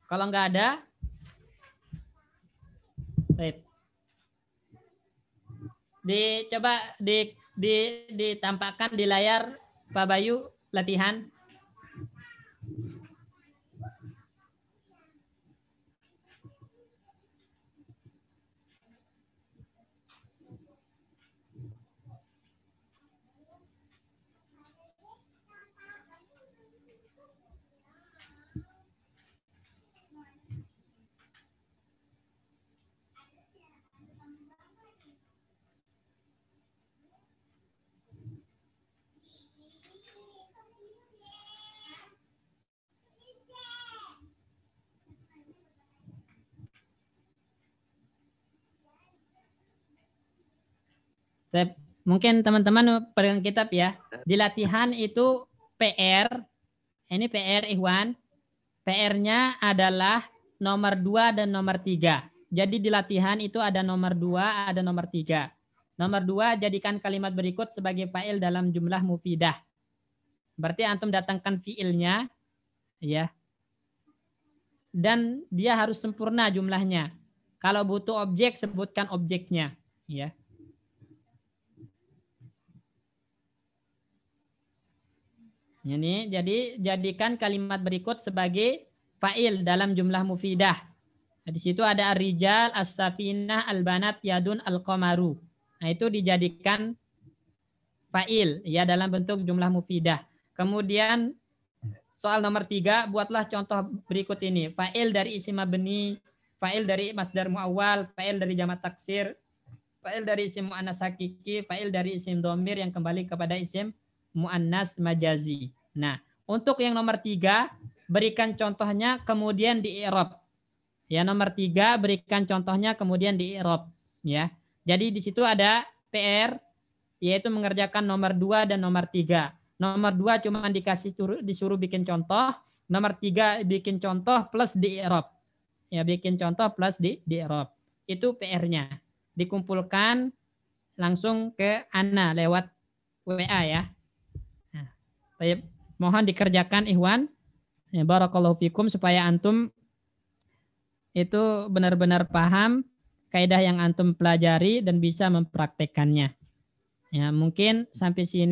Kalau nggak ada, baik. Coba ditampakkan di layar Pak Bayu latihan. Mungkin teman-teman pegang kitab ya. Di latihan itu PR. Ini PR Ikhwan. PR-nya adalah nomor 2 dan nomor 3. Jadi di latihan itu ada nomor 2, ada nomor 3. Nomor 2 jadikan kalimat berikut sebagai fa'il dalam jumlah mufidah. Berarti antum datangkan fi'ilnya ya. Dan dia harus sempurna jumlahnya. Kalau butuh objek sebutkan objeknya ya. Ini jadi jadikan kalimat berikut sebagai fa'il dalam jumlah mufidah. Nah, di situ ada ar-rijal, as-safinah, al-banat, yadun, al-qamaru. Nah, itu dijadikan fa'il ya dalam bentuk jumlah mufidah. Kemudian soal nomor 3, buatlah contoh berikut ini. Fa'il dari isim mabni, fa'il dari masdar muawwal, fa'il dari jamak taksir, fa'il dari isim muannas hakiki, fa'il dari isim dhamir yang kembali kepada isim muannas majazi. Nah, untuk yang nomor 3, berikan contohnya kemudian di-i'rab. Ya, nomor 3 berikan contohnya kemudian di-i'rab, ya. Jadi di situ ada PR yaitu mengerjakan nomor 2 dan nomor 3. Nomor 2 cuma disuruh bikin contoh, nomor 3 bikin contoh plus di-i'rab. Ya, bikin contoh plus di-i'rab. Itu PR-nya. Dikumpulkan langsung ke Ana lewat WA ya. Nah, mohon dikerjakan ikhwan. Ya, barakallahu fikum supaya antum itu benar-benar paham kaidah yang antum pelajari dan bisa mempraktekannya. Ya, mungkin sampai sini.